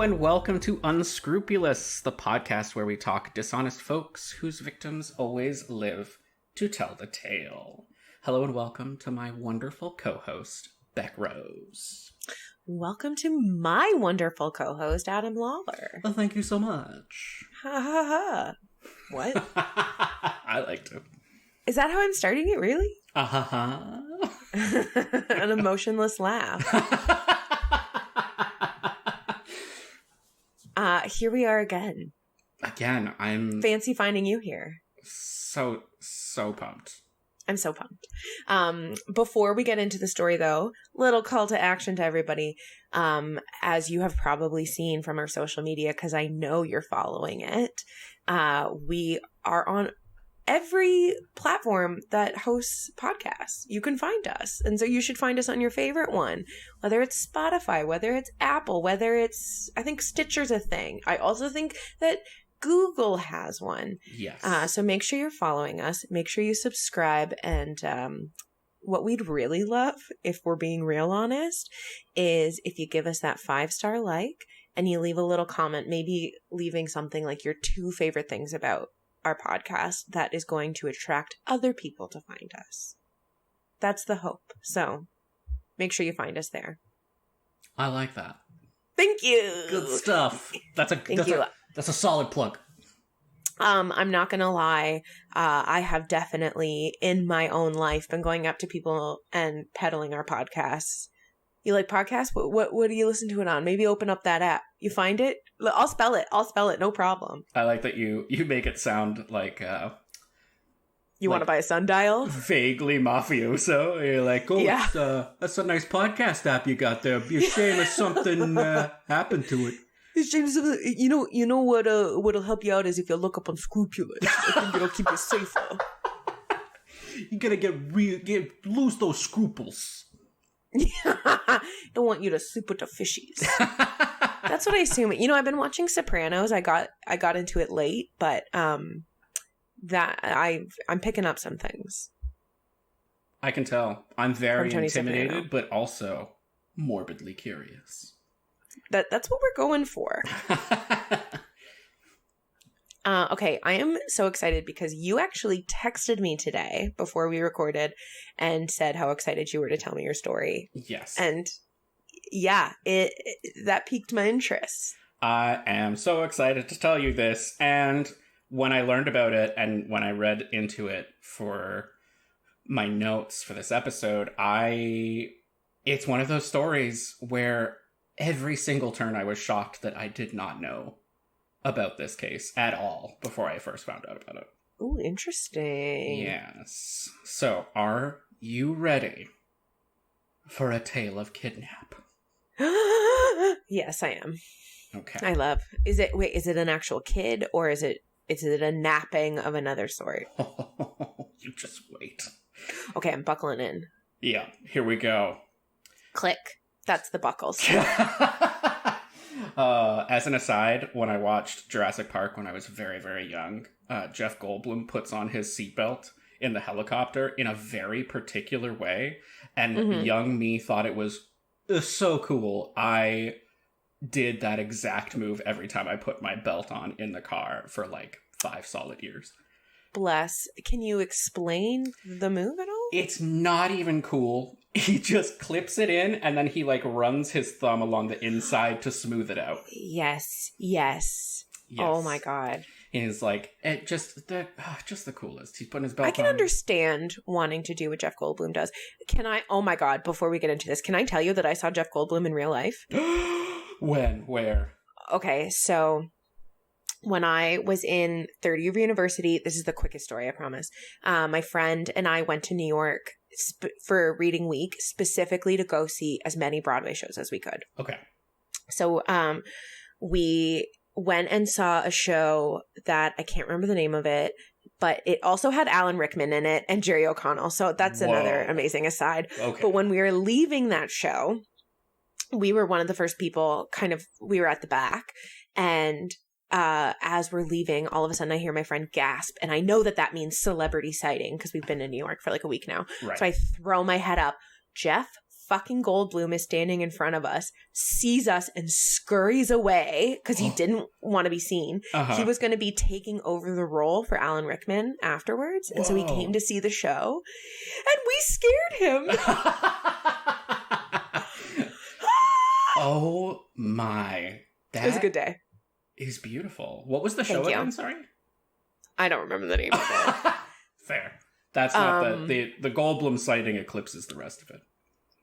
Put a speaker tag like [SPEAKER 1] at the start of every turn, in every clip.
[SPEAKER 1] and welcome to Unscrupulous, the podcast where we talk dishonest folks whose victims always live to tell the tale. Hello and welcome to my wonderful co-host, Beck Rose.
[SPEAKER 2] Welcome to my wonderful co-host, Adam Lawler.
[SPEAKER 1] Well, thank you so much.
[SPEAKER 2] Ha ha ha. What?
[SPEAKER 1] I like to.
[SPEAKER 2] Is that how I'm starting it, really?
[SPEAKER 1] Ha.
[SPEAKER 2] An emotionless laugh. Here we are again.
[SPEAKER 1] Again, I'm...
[SPEAKER 2] Fancy finding you here.
[SPEAKER 1] So pumped.
[SPEAKER 2] I'm so pumped. Before we get into the story, though, little call to action to everybody. As you have probably seen from our social media, because I know you're following it, we are on every platform that hosts podcasts. You can find us. And so you should find us on your favorite one, whether it's Spotify, whether it's Apple, whether it's, I think Stitcher's a thing. I also think that Google has one.
[SPEAKER 1] Yes.
[SPEAKER 2] So make sure you're following us. Make sure you subscribe. And what we'd really love, if we're being real honest, is if you give us that 5-star like and you leave a little comment, maybe leaving something like your 2 favorite things about our podcast that is going to attract other people to find us. That's the hope. So make sure you find us there.
[SPEAKER 1] I like that.
[SPEAKER 2] Thank you.
[SPEAKER 1] Good stuff. That's a solid plug.
[SPEAKER 2] I'm not gonna lie. I have definitely in my own life been going up to people and peddling our podcasts. You like podcasts? What do you listen to it on? Maybe open up that app. You find it? I'll spell it. No problem.
[SPEAKER 1] I like that you make it sound like
[SPEAKER 2] you want to buy a sundial?
[SPEAKER 1] Vaguely mafioso. You're like, oh, yeah. That's a nice podcast app you got there. Be ashamed if something happened to it.
[SPEAKER 2] You know what'll help you out is if you look up Unscrupulous. I think it'll keep you safer.
[SPEAKER 1] You gotta lose those scruples.
[SPEAKER 2] Don't want you to sleep with the fishies. That's what I assume. I've been watching Sopranos. I got into it late, but I'm picking up some things.
[SPEAKER 1] I can tell. I'm very intimidated, but also morbidly curious.
[SPEAKER 2] That's what we're going for. Okay, I am so excited because you actually texted me today before we recorded and said how excited you were to tell me your story.
[SPEAKER 1] Yes.
[SPEAKER 2] And yeah, that piqued my interest.
[SPEAKER 1] I am so excited to tell you this. And when I learned about it and when I read into it for my notes for this episode, it's one of those stories where every single turn I was shocked that I did not know about this case at all before I first found out about it.
[SPEAKER 2] Ooh, interesting.
[SPEAKER 1] Yes. So, are you ready for a tale of kidnap?
[SPEAKER 2] Yes, I am.
[SPEAKER 1] Okay.
[SPEAKER 2] I love. Is it an actual kid or is it a napping of another sort?
[SPEAKER 1] You just wait.
[SPEAKER 2] Okay, I'm buckling in.
[SPEAKER 1] Yeah, here we go.
[SPEAKER 2] Click. That's the buckles.
[SPEAKER 1] As an aside, when I watched Jurassic Park when I was very, very young, Jeff Goldblum puts on his seatbelt in the helicopter in a very particular way. And young me thought it was so cool. I did that exact move every time I put my belt on in the car for like 5 solid years.
[SPEAKER 2] Bless. Can you explain the move at all?
[SPEAKER 1] It's not even cool. He just clips it in and then he like runs his thumb along the inside to smooth it out.
[SPEAKER 2] Yes. Oh my God.
[SPEAKER 1] He's like, just the coolest. He's putting his belt on.
[SPEAKER 2] I can understand wanting to do what Jeff Goldblum does. Oh my God, before we get into this, can I tell you that I saw Jeff Goldblum in real life?
[SPEAKER 1] When? Where?
[SPEAKER 2] Okay, so when I was in third year of university, this is the quickest story, I promise. My friend and I went to New York for reading week, specifically to go see as many Broadway shows as we could.
[SPEAKER 1] Okay.
[SPEAKER 2] So we went and saw a show that I can't remember the name of it, but it also had Alan Rickman in it and Jerry O'Connell. So that's another amazing aside. Okay. But when we were leaving that show, we were one of the first people, we were at the back, and as we're leaving, all of a sudden I hear my friend gasp, and I know that means celebrity sighting because we've been in New York for like a week now. Right. So I throw my head up. Jeff fucking Goldblum is standing in front of us, sees us, and scurries away because he didn't want to be seen. He was going to be taking over the role for Alan Rickman afterwards. And so he came to see the show. And we scared him.
[SPEAKER 1] Oh my.
[SPEAKER 2] It was a good day.
[SPEAKER 1] Is beautiful. What was the show again? Sorry?
[SPEAKER 2] I don't remember the name of it.
[SPEAKER 1] Fair. That's not the Goldblum sighting eclipses the rest of it.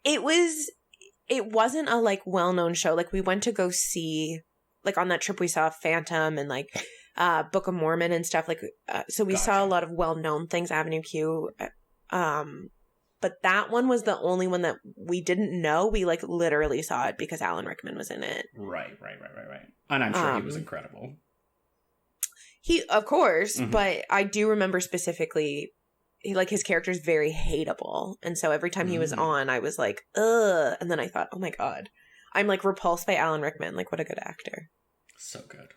[SPEAKER 1] It wasn't a like well-known show. Like we went to go see, like on that trip we saw Phantom and like Book of Mormon and stuff. Like so we saw a lot of well-known things, Avenue Q. But that one was the only one that we didn't know. We like literally saw it because Alan Rickman was in it. Right. And I'm sure he was incredible.
[SPEAKER 2] He, of course, but I do remember specifically, his character is very hateable. And so every time he was on, I was like, ugh. And then I thought, oh my God, I'm like repulsed by Alan Rickman. Like, what a good actor.
[SPEAKER 1] So good.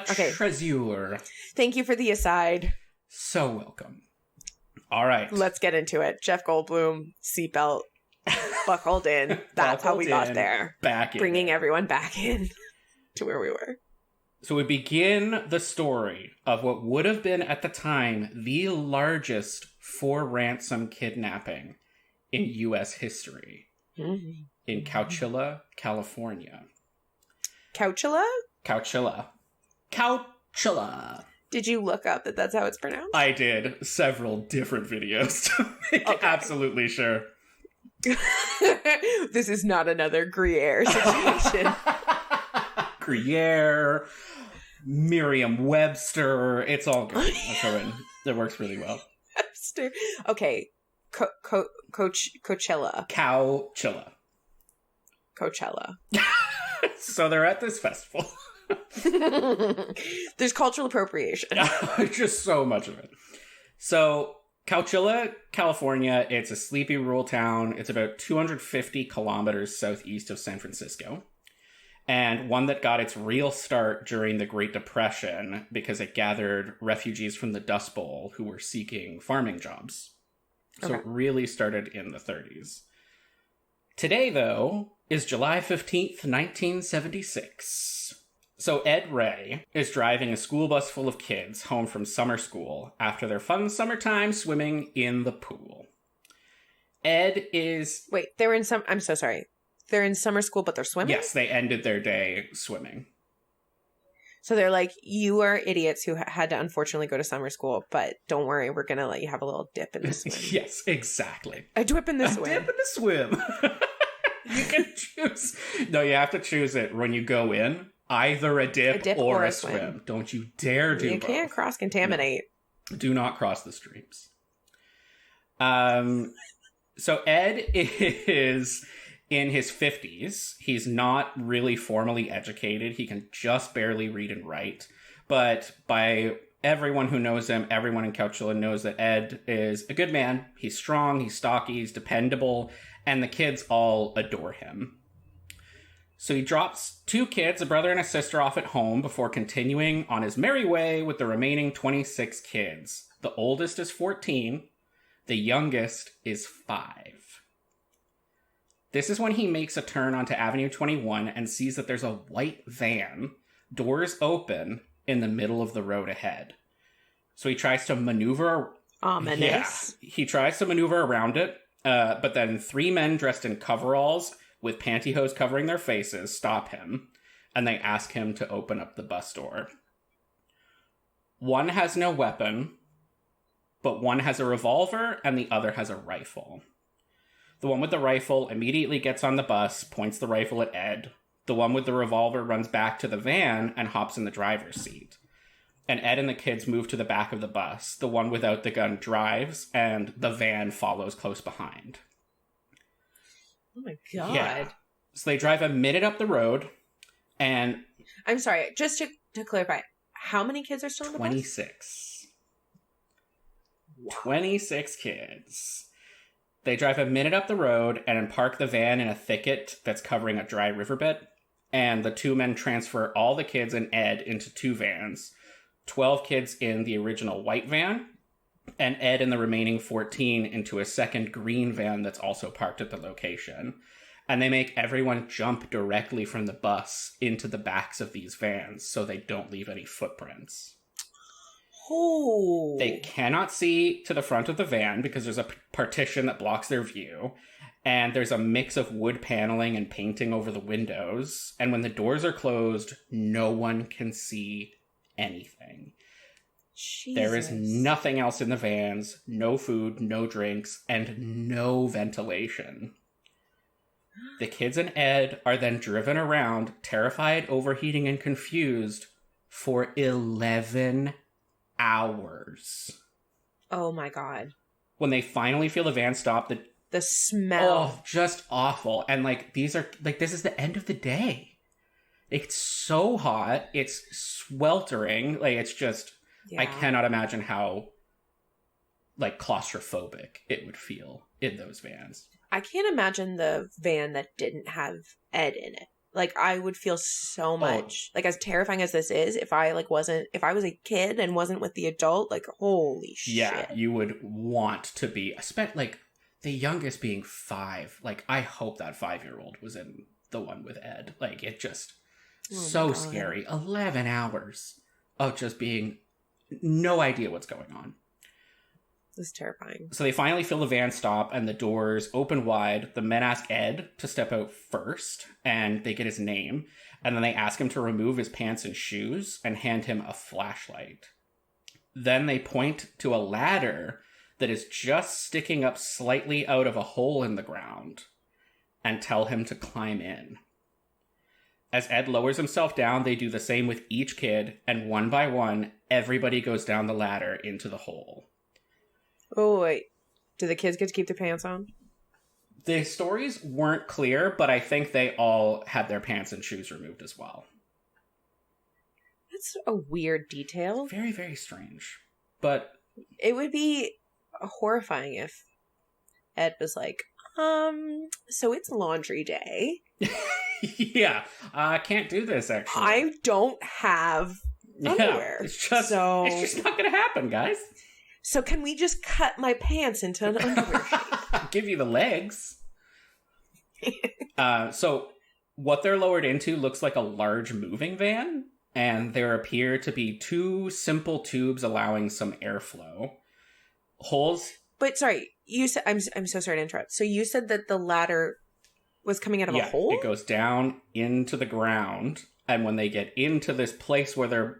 [SPEAKER 1] Treasure.
[SPEAKER 2] Thank you for the aside.
[SPEAKER 1] So welcome. All right.
[SPEAKER 2] Let's get into it. Jeff Goldblum, seatbelt, buckled in. That's how we got there.
[SPEAKER 1] Back in.
[SPEAKER 2] Bringing everyone back in to where we were.
[SPEAKER 1] So we begin the story of what would have been at the time the largest for-ransom kidnapping in U.S. history in Cowchilla, California.
[SPEAKER 2] Cowchilla?
[SPEAKER 1] Cowchilla. Cowchilla.
[SPEAKER 2] Did you look up that that's how it's pronounced?
[SPEAKER 1] I did several different videos to make absolutely sure.
[SPEAKER 2] This is not another Gruyere situation.
[SPEAKER 1] Gruyere, Merriam-Webster, it's all good. It works really well.
[SPEAKER 2] Webster. Okay, Coachella.
[SPEAKER 1] Cowchilla.
[SPEAKER 2] Coachella.
[SPEAKER 1] So they're at this festival.
[SPEAKER 2] There's cultural appropriation.
[SPEAKER 1] Just so much of it. So Cowchilla, California, it's a sleepy rural town. It's about 250 kilometers southeast of San Francisco. And one that got its real start during the Great Depression because it gathered refugees from the Dust Bowl who were seeking farming jobs. So it really started in the 30s. Today, though, is July 15th, 1976. So Ed Ray is driving a school bus full of kids home from summer school after their fun summertime swimming in the pool. Ed is...
[SPEAKER 2] Wait, I'm so sorry. They're in summer school, but they're swimming?
[SPEAKER 1] Yes, they ended their day swimming.
[SPEAKER 2] So they're like, you are idiots who had to unfortunately go to summer school, but don't worry, we're going to let you have a little dip in the swim.
[SPEAKER 1] Yes, exactly.
[SPEAKER 2] A dip in the swim.
[SPEAKER 1] A dip in the swim. You can choose. No, you have to choose it when you go in. Either a dip or a swim. Don't you dare do both.
[SPEAKER 2] You can't cross-contaminate.
[SPEAKER 1] No. Do not cross the streams. So Ed is... in his 50s, he's not really formally educated. He can just barely read and write. But by everyone who knows him, everyone in Cowchilla knows that Ed is a good man. He's strong, he's stocky, he's dependable, and the kids all adore him. So he drops 2 kids, a brother and a sister, off at home before continuing on his merry way with the remaining 26 kids. The oldest is 14. The youngest is 5. This is when he makes a turn onto Avenue 21 and sees that there's a white van, doors open, in the middle of the road ahead. So he tries to maneuver...
[SPEAKER 2] Ominous.
[SPEAKER 1] Yeah, he tries to maneuver around it, but then 3 men dressed in coveralls with pantyhose covering their faces stop him, and they ask him to open up the bus door. One has no weapon, but one has a revolver and the other has a rifle. The one with the rifle immediately gets on the bus, points the rifle at Ed. The one with the revolver runs back to the van and hops in the driver's seat. And Ed and the kids move to the back of the bus. The one without the gun drives, and the van follows close behind.
[SPEAKER 2] Oh my God.
[SPEAKER 1] Yeah. So they drive a minute up the road, and...
[SPEAKER 2] I'm sorry, just to clarify, how many kids are still in the bus?
[SPEAKER 1] 26. Wow. 26 kids. They drive a minute up the road and park the van in a thicket that's covering a dry riverbed. And the 2 men transfer all the kids and Ed into 2 vans. 12 kids in the original white van and Ed and the remaining 14 into a second green van that's also parked at the location. And they make everyone jump directly from the bus into the backs of these vans so they don't leave any footprints.
[SPEAKER 2] Oh.
[SPEAKER 1] They cannot see to the front of the van because there's a partition that blocks their view. And there's a mix of wood paneling and painting over the windows. And when the doors are closed, no one can see anything.
[SPEAKER 2] Jesus.
[SPEAKER 1] There is nothing else in the vans, no food, no drinks, and no ventilation. The kids and Ed are then driven around, terrified, overheating, and confused, for 11 hours.
[SPEAKER 2] Oh my God.
[SPEAKER 1] When they finally feel the van stop,
[SPEAKER 2] the smell.
[SPEAKER 1] Oh, just awful. And this is the end of the day. It's so hot. It's sweltering. It's just, yeah. I cannot imagine how, claustrophobic it would feel in those vans.
[SPEAKER 2] I can't imagine the van that didn't have Ed in it. I would feel so much, as terrifying as this is, if I was a kid and wasn't with the adult, holy shit.
[SPEAKER 1] Yeah, you would want to be, the youngest being 5. I hope that 5-year-old was in the one with Ed. It just, so scary. 11 hours of just being no idea what's going on.
[SPEAKER 2] This is terrifying.
[SPEAKER 1] So they finally feel the van stop and the doors open wide. The men ask Ed to step out first and they get his name. And then they ask him to remove his pants and shoes and hand him a flashlight. Then they point to a ladder that is just sticking up slightly out of a hole in the ground and tell him to climb in. As Ed lowers himself down, they do the same with each kid, and one by one, everybody goes down the ladder into the hole.
[SPEAKER 2] Oh, wait. Do the kids get to keep their pants on?
[SPEAKER 1] The stories weren't clear, but I think they all had their pants and shoes removed as well.
[SPEAKER 2] That's a weird detail.
[SPEAKER 1] Very, very strange. But
[SPEAKER 2] it would be horrifying if Ed was like, so it's laundry day.
[SPEAKER 1] Yeah, I can't do this, actually.
[SPEAKER 2] I don't have underwear.
[SPEAKER 1] Yeah, it's just not going to happen, guys.
[SPEAKER 2] So can we just cut my pants into an underwear shape?
[SPEAKER 1] Give you the legs. So what they're lowered into looks like a large moving van, and there appear to be 2 simple tubes allowing some airflow. Holes.
[SPEAKER 2] But sorry, you said I'm so sorry to interrupt. So you said that the ladder was coming out of a hole?
[SPEAKER 1] It goes down into the ground, and when they get into this place where the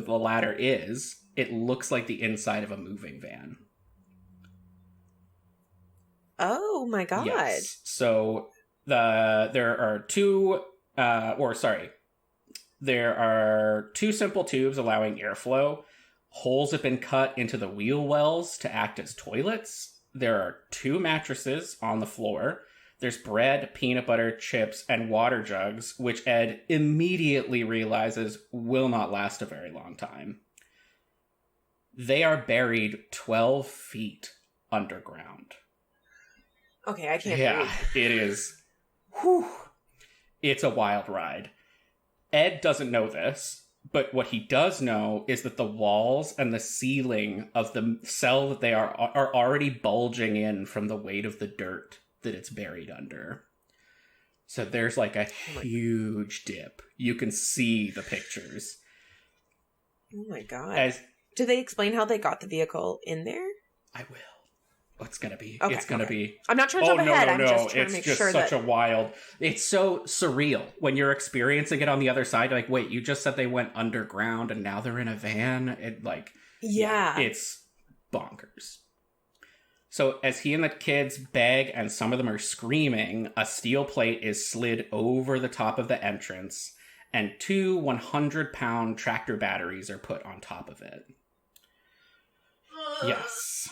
[SPEAKER 1] ladder is, it looks like the inside of a moving van.
[SPEAKER 2] Oh my God.
[SPEAKER 1] Yes. So there are 2 simple tubes allowing airflow. Holes have been cut into the wheel wells to act as toilets. There are 2 mattresses on the floor. There's bread, peanut butter, chips, and water jugs, which Ed immediately realizes will not last a very long time. They are buried 12 feet underground.
[SPEAKER 2] Okay, I can't
[SPEAKER 1] breathe. It is. Whew, it's a wild ride. Ed doesn't know this, but what he does know is that the walls and the ceiling of the cell that they are already bulging in from the weight of the dirt that it's buried under. So there's a huge dip. You can see the pictures.
[SPEAKER 2] Oh my God. Do they explain how they got the vehicle in there?
[SPEAKER 1] I will. It's gonna be.
[SPEAKER 2] Okay,
[SPEAKER 1] it's gonna be.
[SPEAKER 2] I'm not trying to jump ahead. I'm just trying to make sure that.
[SPEAKER 1] It's just such a wild. It's so surreal when you're experiencing it on the other side. You're like, wait, you just said they went underground and now they're in a van. It's bonkers. So as he and the kids beg and some of them are screaming, a steel plate is slid over the top of the entrance, and 2 100-pound tractor batteries are put on top of it. Yes.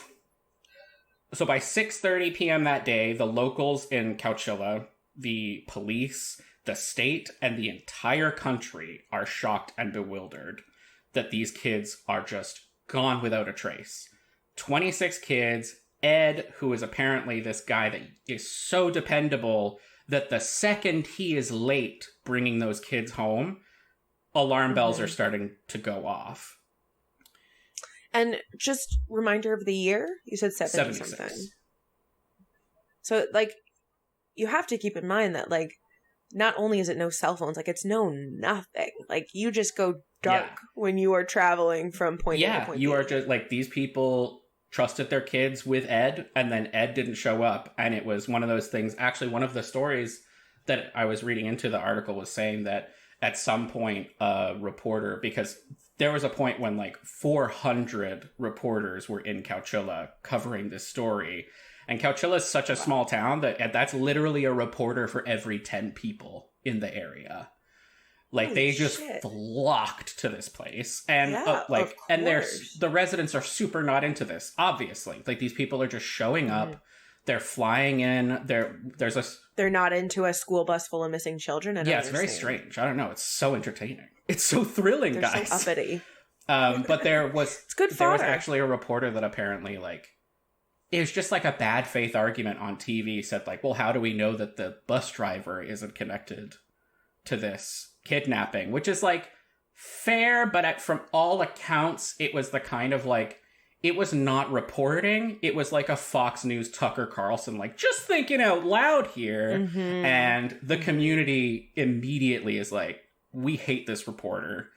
[SPEAKER 1] So by 6:30 p.m. that day, the locals in Cowchilla, the police, the state, and the entire country are shocked and bewildered that these kids are just gone without a trace. 26 kids, Ed, who is apparently this guy that is so dependable that the second he is late bringing those kids home, alarm bells are starting to go off.
[SPEAKER 2] And just reminder of the year, you said 70 something. So, like, you have to keep in mind that, like, not only is it no cell phones, like, it's no nothing. Like, you just go dark when you are traveling from point A to point B.
[SPEAKER 1] You are just, like, these people trusted their kids with Ed, and then Ed didn't show up. And it was one of those things. Actually, one of the stories that I was reading into the article was saying that at some point, a reporter, because there was a point when, like, 400 reporters were in Cowchilla covering this story. And Cowchilla is such a small town that that's literally a reporter for every 10 people in the area. Like,
[SPEAKER 2] Holy
[SPEAKER 1] they just
[SPEAKER 2] shit.
[SPEAKER 1] flocked to this place. And, and the residents are super not into this, obviously. Like, these people are just showing up. They're flying in. They're not into a school bus full of missing children. It's very strange. I don't know. It's so entertaining. It's so thrilling, guys.
[SPEAKER 2] They're so uppity.
[SPEAKER 1] But there was...
[SPEAKER 2] It's good
[SPEAKER 1] There was
[SPEAKER 2] fodder.
[SPEAKER 1] actually a reporter that apparently, like... It was just like a bad faith argument on TV, said like, well, how do we know that the bus driver isn't connected to this kidnapping? Which is like fair, but from all accounts, it was the kind of like, it was not reporting. It was like a Fox News Tucker Carlson, like, just thinking out loud here. And the community immediately is like, we hate this reporter.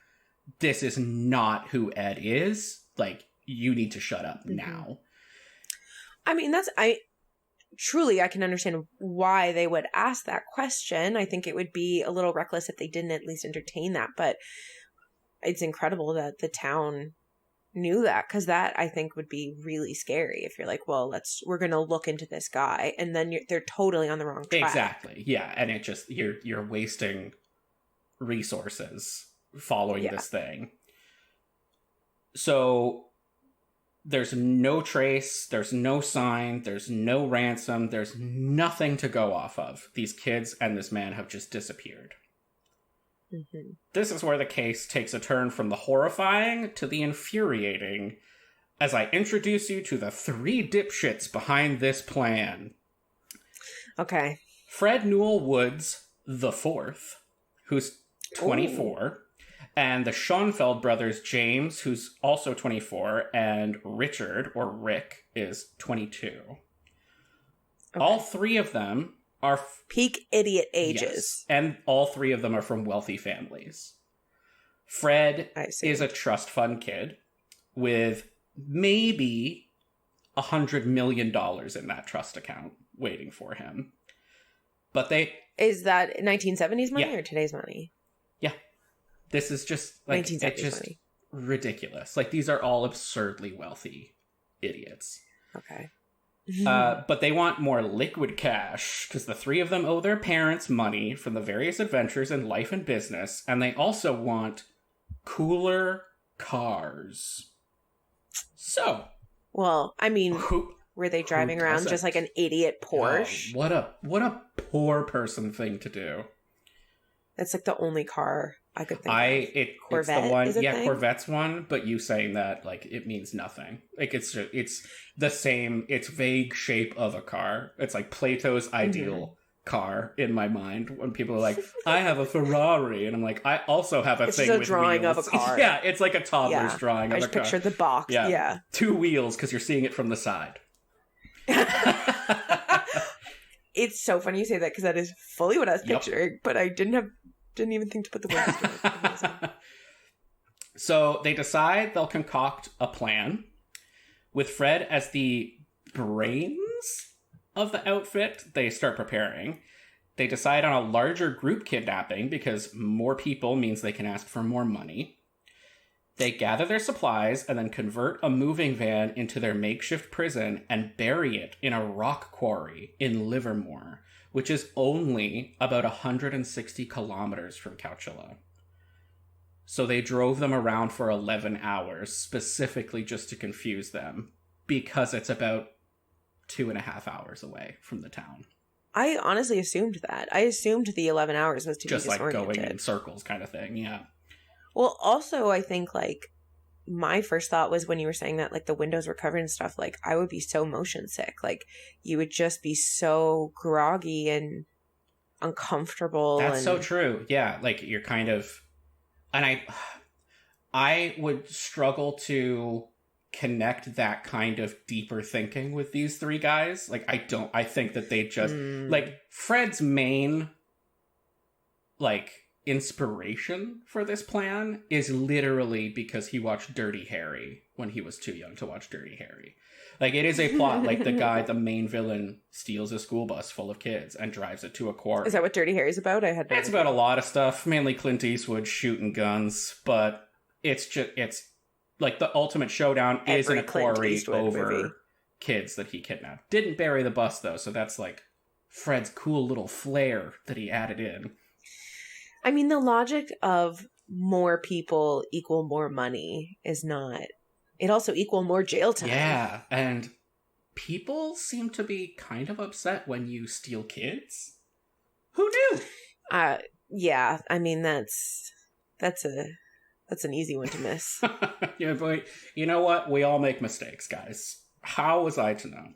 [SPEAKER 1] This is not who Ed is. Like, you need to shut up now.
[SPEAKER 2] I mean, I can understand why they would ask that question. I think it would be a little reckless if they didn't at least entertain that, but it's incredible that the town knew that, because that, I think, would be really scary if you're like, well, we're going to look into this guy, and then they're totally on the wrong track.
[SPEAKER 1] Exactly. Yeah. And it just, you're wasting resources following this thing. So there's no trace, there's no sign, there's no ransom, there's nothing to go off of. These kids and this man have just disappeared. This is where the case takes a turn from the horrifying to the infuriating as I introduce you to the 3 dipshits behind this plan.
[SPEAKER 2] Okay.
[SPEAKER 1] Fred Newell Woods the fourth, who's 24, and the Schoenfeld brothers, James, who's also 24, and Richard, or Rick, is 22. Okay. All 3 of them are...
[SPEAKER 2] peak idiot ages.
[SPEAKER 1] Yes, and all 3 of them are from wealthy families. Fred is a trust fund kid with maybe $100 million in that trust account waiting for him. But they... Is
[SPEAKER 2] that 1970s money or today's money?
[SPEAKER 1] Yeah. This is just, like, it's just money. Ridiculous. Like, these are all absurdly wealthy idiots.
[SPEAKER 2] Okay.
[SPEAKER 1] But they want more liquid cash, because the 3 of them owe their parents money from the various adventures in life and business, and they also want cooler cars. So... Well, I mean...
[SPEAKER 2] Were they driving around just like an idiot Porsche?
[SPEAKER 1] Oh, what a poor person thing to do.
[SPEAKER 2] That's like the only car I could think of.
[SPEAKER 1] Corvette, it's the one, yeah, thing? Corvette's one, but you saying that, like, it means nothing. Like, it's the same, it's vague shape of a car. It's like Plato's ideal car in my mind when people are like, I have a Ferrari, and I'm like, I also have a thing with
[SPEAKER 2] drawing
[SPEAKER 1] wheels.
[SPEAKER 2] of a car.
[SPEAKER 1] Yeah, it's like a toddler's drawing of a car.
[SPEAKER 2] I just pictured the box. Yeah.
[SPEAKER 1] 2 wheels, because you're seeing it from the side.
[SPEAKER 2] It's so funny you say that, because that is fully what I was picturing, but I didn't even think to put the words together.
[SPEAKER 1] So they decide they'll concoct a plan with Fred as the brains of the outfit. They start preparing. They decide on a larger group kidnapping because more people means they can ask for more money. They gather their supplies and then convert a moving van into their makeshift prison and bury it in a rock quarry in Livermore, which is only about 160 kilometers from Cowchilla. So they drove them around for 11 hours, specifically just to confuse them, because it's about 2.5 hours away from the town.
[SPEAKER 2] I honestly assumed that. I assumed the 11 hours was to
[SPEAKER 1] just
[SPEAKER 2] be disoriented.
[SPEAKER 1] Just like going in circles kind of thing, yeah.
[SPEAKER 2] Well, also, I think, like, my first thought was when you were saying that, like, the windows were covered and stuff, like, I would be so motion sick. Like, you would just be so groggy and uncomfortable.
[SPEAKER 1] That's so true. Yeah, like, you're kind of... And I would struggle to connect that kind of deeper thinking with these three guys. Like, I think that they just, like, Fred's main, like, inspiration for this plan is literally because he watched Dirty Harry when he was too young to watch Dirty Harry. Like, it is a plot, like, the main villain, steals a school bus full of kids and drives it to a quarry.
[SPEAKER 2] Is that what Dirty Harry's about?
[SPEAKER 1] It's about a lot of stuff, mainly Clint Eastwood shooting guns, but it's like, the ultimate showdown is in a quarry over kids that he kidnapped. Didn't bury the bus, though, so that's, like, Fred's cool little flair that he added in.
[SPEAKER 2] I mean, the logic of more people equal more money is not... It also equal more jail time.
[SPEAKER 1] Yeah, and people seem to be kind of upset when you steal kids. Who knew?
[SPEAKER 2] Yeah, I mean, that's an easy one to miss.
[SPEAKER 1] Yeah, but you know what? We all make mistakes, guys. How was I to know?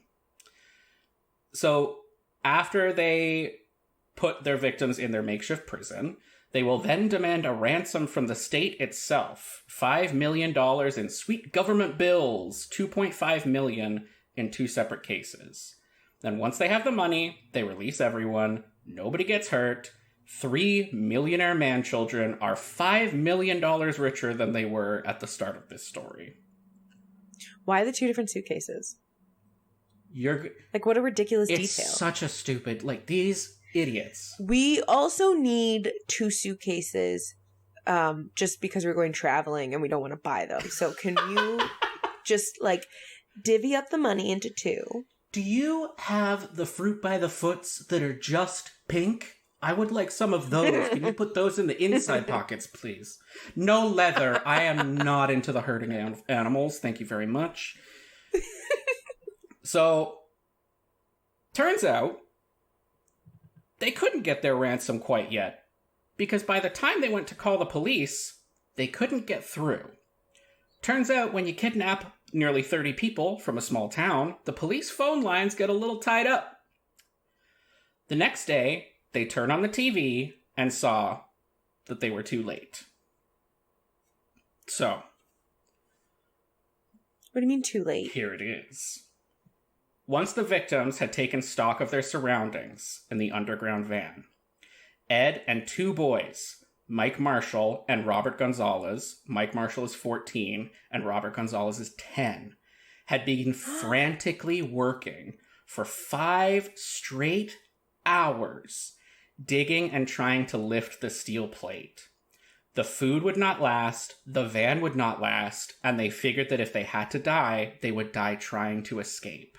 [SPEAKER 1] So, after they put their victims in their makeshift prison, they will then demand a ransom from the state itself. $5 million in sweet government bills. $2.5 million in 2 separate cases. Then once they have the money, they release everyone. Nobody gets hurt. 3 millionaire man-children are $5 million richer than they were at the start of this story.
[SPEAKER 2] Why the 2 different suitcases?
[SPEAKER 1] Like,
[SPEAKER 2] what a ridiculous detail.
[SPEAKER 1] It's such a stupid... Like, these... idiots.
[SPEAKER 2] We also need 2 suitcases just because we're going traveling and we don't want to buy them. So can you just like divvy up the money into 2?
[SPEAKER 1] Do you have the fruit by the foots that are just pink? I would like some of those. Can you put those in the inside pockets, please? No leather. I am not into the hurting animals. Thank you very much. So, turns out they couldn't get their ransom quite yet, because by the time they went to call the police, they couldn't get through. Turns out when you kidnap nearly 30 people from a small town, the police phone lines get a little tied up. The next day, they turned on the TV and saw that they were too late. So.
[SPEAKER 2] What do you mean too late?
[SPEAKER 1] Here it is. Once the victims had taken stock of their surroundings in the underground van, Ed and 2 boys, Mike Marshall and Robert Gonzalez, Mike Marshall is 14 and Robert Gonzalez is 10, had been frantically working for 5 straight hours, digging and trying to lift the steel plate. The food would not last, the van would not last, and they figured that if they had to die, they would die trying to escape.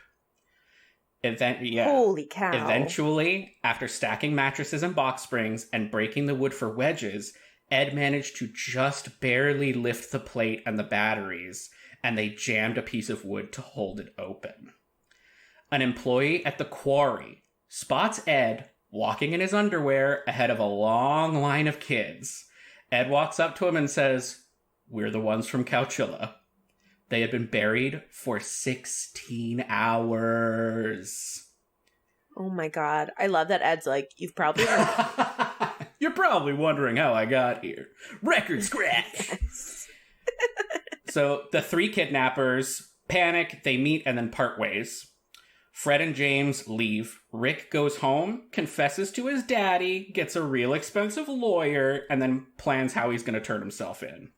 [SPEAKER 2] Holy cow.
[SPEAKER 1] Eventually, after stacking mattresses and box springs and breaking the wood for wedges, Ed managed to just barely lift the plate and the batteries, and they jammed a piece of wood to hold it open. An employee at the quarry spots Ed walking in his underwear ahead of a long line of kids. Ed walks up to him and says, "We're the ones from Cowchilla." They had been buried for 16 hours.
[SPEAKER 2] Oh my God. I love that Ed's like, you've probably heard.
[SPEAKER 1] You're probably wondering how I got here. Record scratch.
[SPEAKER 2] Yes.
[SPEAKER 1] So the 3 kidnappers panic, they meet, and then part ways. Fred and James leave. Rick goes home, confesses to his daddy, gets a real expensive lawyer, and then plans how he's going to turn himself in.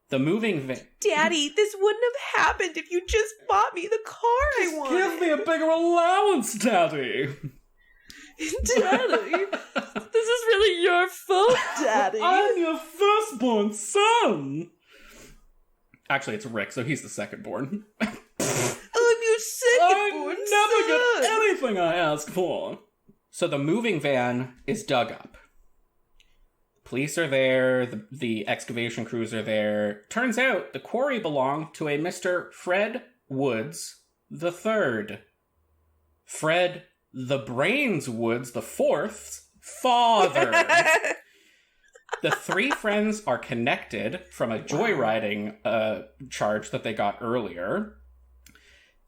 [SPEAKER 1] The moving van...
[SPEAKER 2] Daddy, this wouldn't have happened if you just bought me the car I wanted.
[SPEAKER 1] Give me a bigger allowance, Daddy.
[SPEAKER 2] Daddy, this is really your fault, Daddy.
[SPEAKER 1] I'm your firstborn son. Actually, it's Rick, so he's the secondborn.
[SPEAKER 2] I'm your secondborn son.
[SPEAKER 1] I never get anything I ask for. So the moving van is dug up. Police are there, the excavation crews are there. Turns out the quarry belonged to a Mr. Fred Woods III. Fred the Brains Woods the Fourth's father. The 3 friends are connected from a joyriding charge that they got earlier.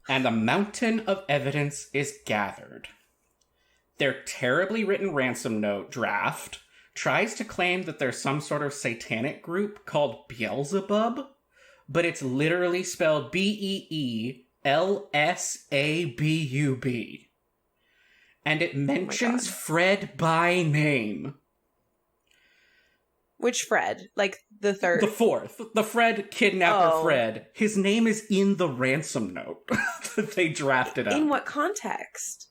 [SPEAKER 1] And a mountain of evidence is gathered. Their terribly written ransom note draft tries to claim that there's some sort of satanic group called Beelzebub, but it's literally spelled Beelzebub. And it mentions Fred by name.
[SPEAKER 2] Which Fred? Like the third?
[SPEAKER 1] The fourth. The Fred kidnapper Fred. His name is in the ransom note that they drafted up.
[SPEAKER 2] In what context?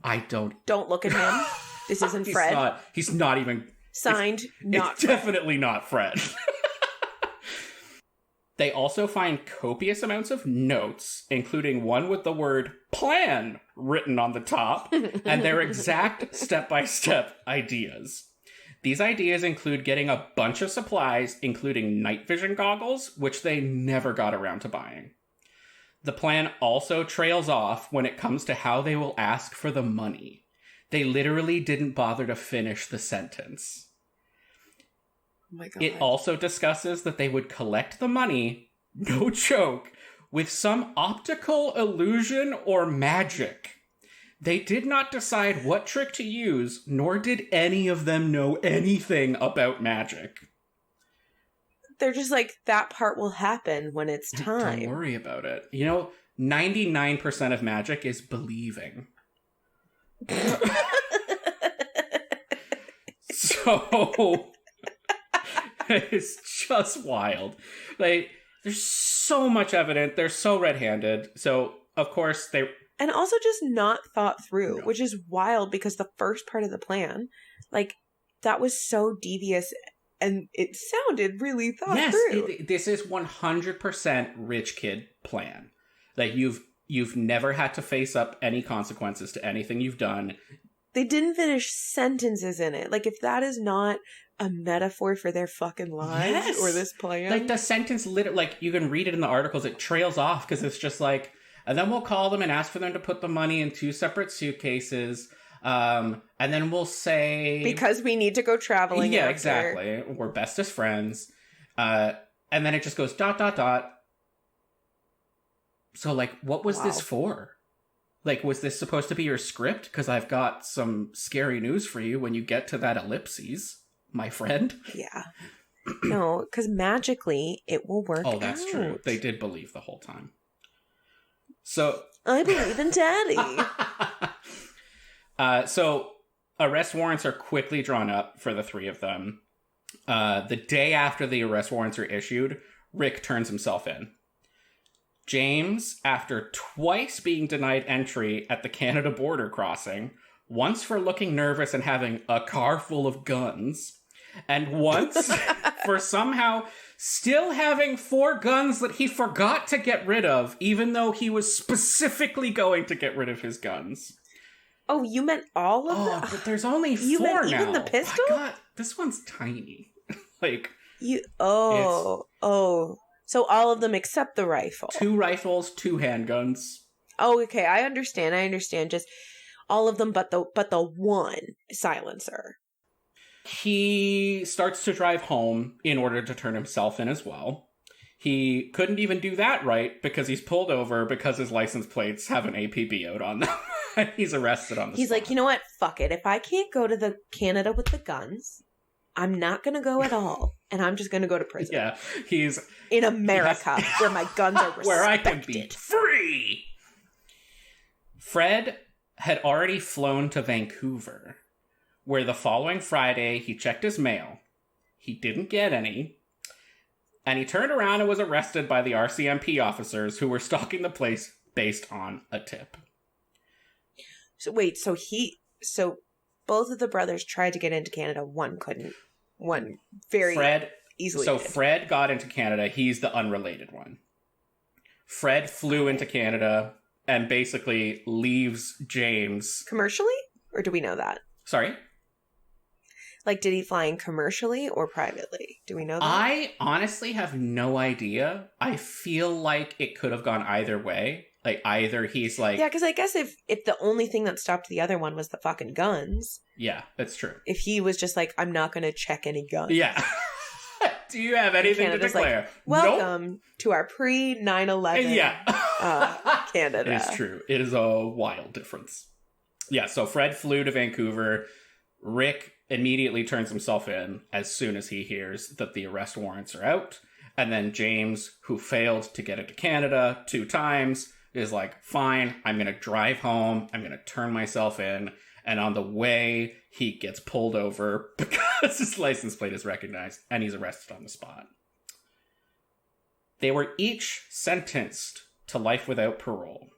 [SPEAKER 1] I don't...
[SPEAKER 2] Don't look at him. This isn't Fred.
[SPEAKER 1] He's not even...
[SPEAKER 2] Signed, not
[SPEAKER 1] It's definitely not Fred. They also find copious amounts of notes, including one with the word plan written on the top, and their exact step-by-step ideas. These ideas include getting a bunch of supplies, including night vision goggles, which they never got around to buying. The plan also trails off when it comes to how they will ask for the money. They literally didn't bother to finish the sentence.
[SPEAKER 2] Oh my God.
[SPEAKER 1] It also discusses that they would collect the money, no joke, with some optical illusion or magic. They did not decide what trick to use, nor did any of them know anything about magic.
[SPEAKER 2] They're just like, that part will happen when it's time.
[SPEAKER 1] Don't worry about it. 99% of magic is believing. So... It's just wild. Like, there's so much evidence. They're so red-handed. So, of course, they...
[SPEAKER 2] And also just not thought through, which is wild because the first part of the plan, like, that was so devious and it sounded really thought through.
[SPEAKER 1] Yes, this is 100% rich kid plan. Like, you've never had to face up any consequences to anything you've done.
[SPEAKER 2] They didn't finish sentences in it. Like, if that is not a metaphor for their fucking lives or this plan.
[SPEAKER 1] Like, the sentence, like, you can read it in the articles, it trails off because it's just like, and then we'll call them and ask for them to put the money in 2 separate suitcases, and then we'll say...
[SPEAKER 2] Because we need to go traveling after.
[SPEAKER 1] Exactly. We're bestest friends. And then it just goes ... So, like, what was this for? Like, was this supposed to be your script? Because I've got some scary news for you when you get to that ellipses, my friend.
[SPEAKER 2] Yeah. No, because magically it will work out.
[SPEAKER 1] Oh, that's true. They did believe the whole time. So...
[SPEAKER 2] I believe in Daddy.
[SPEAKER 1] So, arrest warrants are quickly drawn up for the 3 of them. The day after the arrest warrants are issued, Rick turns himself in. James, after twice being denied entry at the Canada border crossing, once for looking nervous and having a car full of guns, and once for somehow still having 4 guns that he forgot to get rid of, even though he was specifically going to get rid of his guns.
[SPEAKER 2] Oh, you meant all of them?
[SPEAKER 1] Oh, but there's only 4
[SPEAKER 2] you meant
[SPEAKER 1] now.
[SPEAKER 2] Even the pistol?
[SPEAKER 1] My God, this one's tiny. Like...
[SPEAKER 2] So all of them except the rifle.
[SPEAKER 1] 2 rifles, 2 handguns.
[SPEAKER 2] Oh, okay. I understand. Just all of them, but the one silencer.
[SPEAKER 1] He starts to drive home in order to turn himself in as well. He couldn't even do that right because he's pulled over because his license plates have an APB out on them. He's arrested on the
[SPEAKER 2] He's
[SPEAKER 1] spot.
[SPEAKER 2] like, you know what? Fuck it. If I can't go to the Canada with the guns, I'm not going to go at all. And I'm just going to go to prison.
[SPEAKER 1] Yeah, he's...
[SPEAKER 2] In America, where my guns are respected.
[SPEAKER 1] Where I can be free! Fred had already flown to Vancouver, where the following Friday he checked his mail. He didn't get any. And he turned around and was arrested by the RCMP officers who were stalking the place based on a tip.
[SPEAKER 2] So wait, so both of the brothers tried to get into Canada. One couldn't. One very easily.
[SPEAKER 1] So Fred got into Canada. He's the unrelated one. Fred flew into Canada and basically leaves James.
[SPEAKER 2] Commercially? Or do we know that?
[SPEAKER 1] Sorry?
[SPEAKER 2] Like, did he fly in commercially or privately? Do we know that?
[SPEAKER 1] I honestly have no idea. I feel like it could have gone either way. Like, either he's like...
[SPEAKER 2] Yeah, because I guess if the only thing that stopped the other one was the fucking guns...
[SPEAKER 1] Yeah, that's true.
[SPEAKER 2] If he was just like, I'm not going to check any guns.
[SPEAKER 1] Yeah. Do you have anything
[SPEAKER 2] Canada's
[SPEAKER 1] to declare?
[SPEAKER 2] Like, welcome to our pre-9/11 Canada.
[SPEAKER 1] It is true. It is a wild difference. Yeah, so Fred flew to Vancouver. Rick immediately turns himself in as soon as he hears that the arrest warrants are out. And then James, who failed to get into Canada 2 times, is like, fine, I'm going to drive home. I'm going to turn myself in. And on the way, he gets pulled over because his license plate is recognized, and he's arrested on the spot. They were each sentenced to life without parole.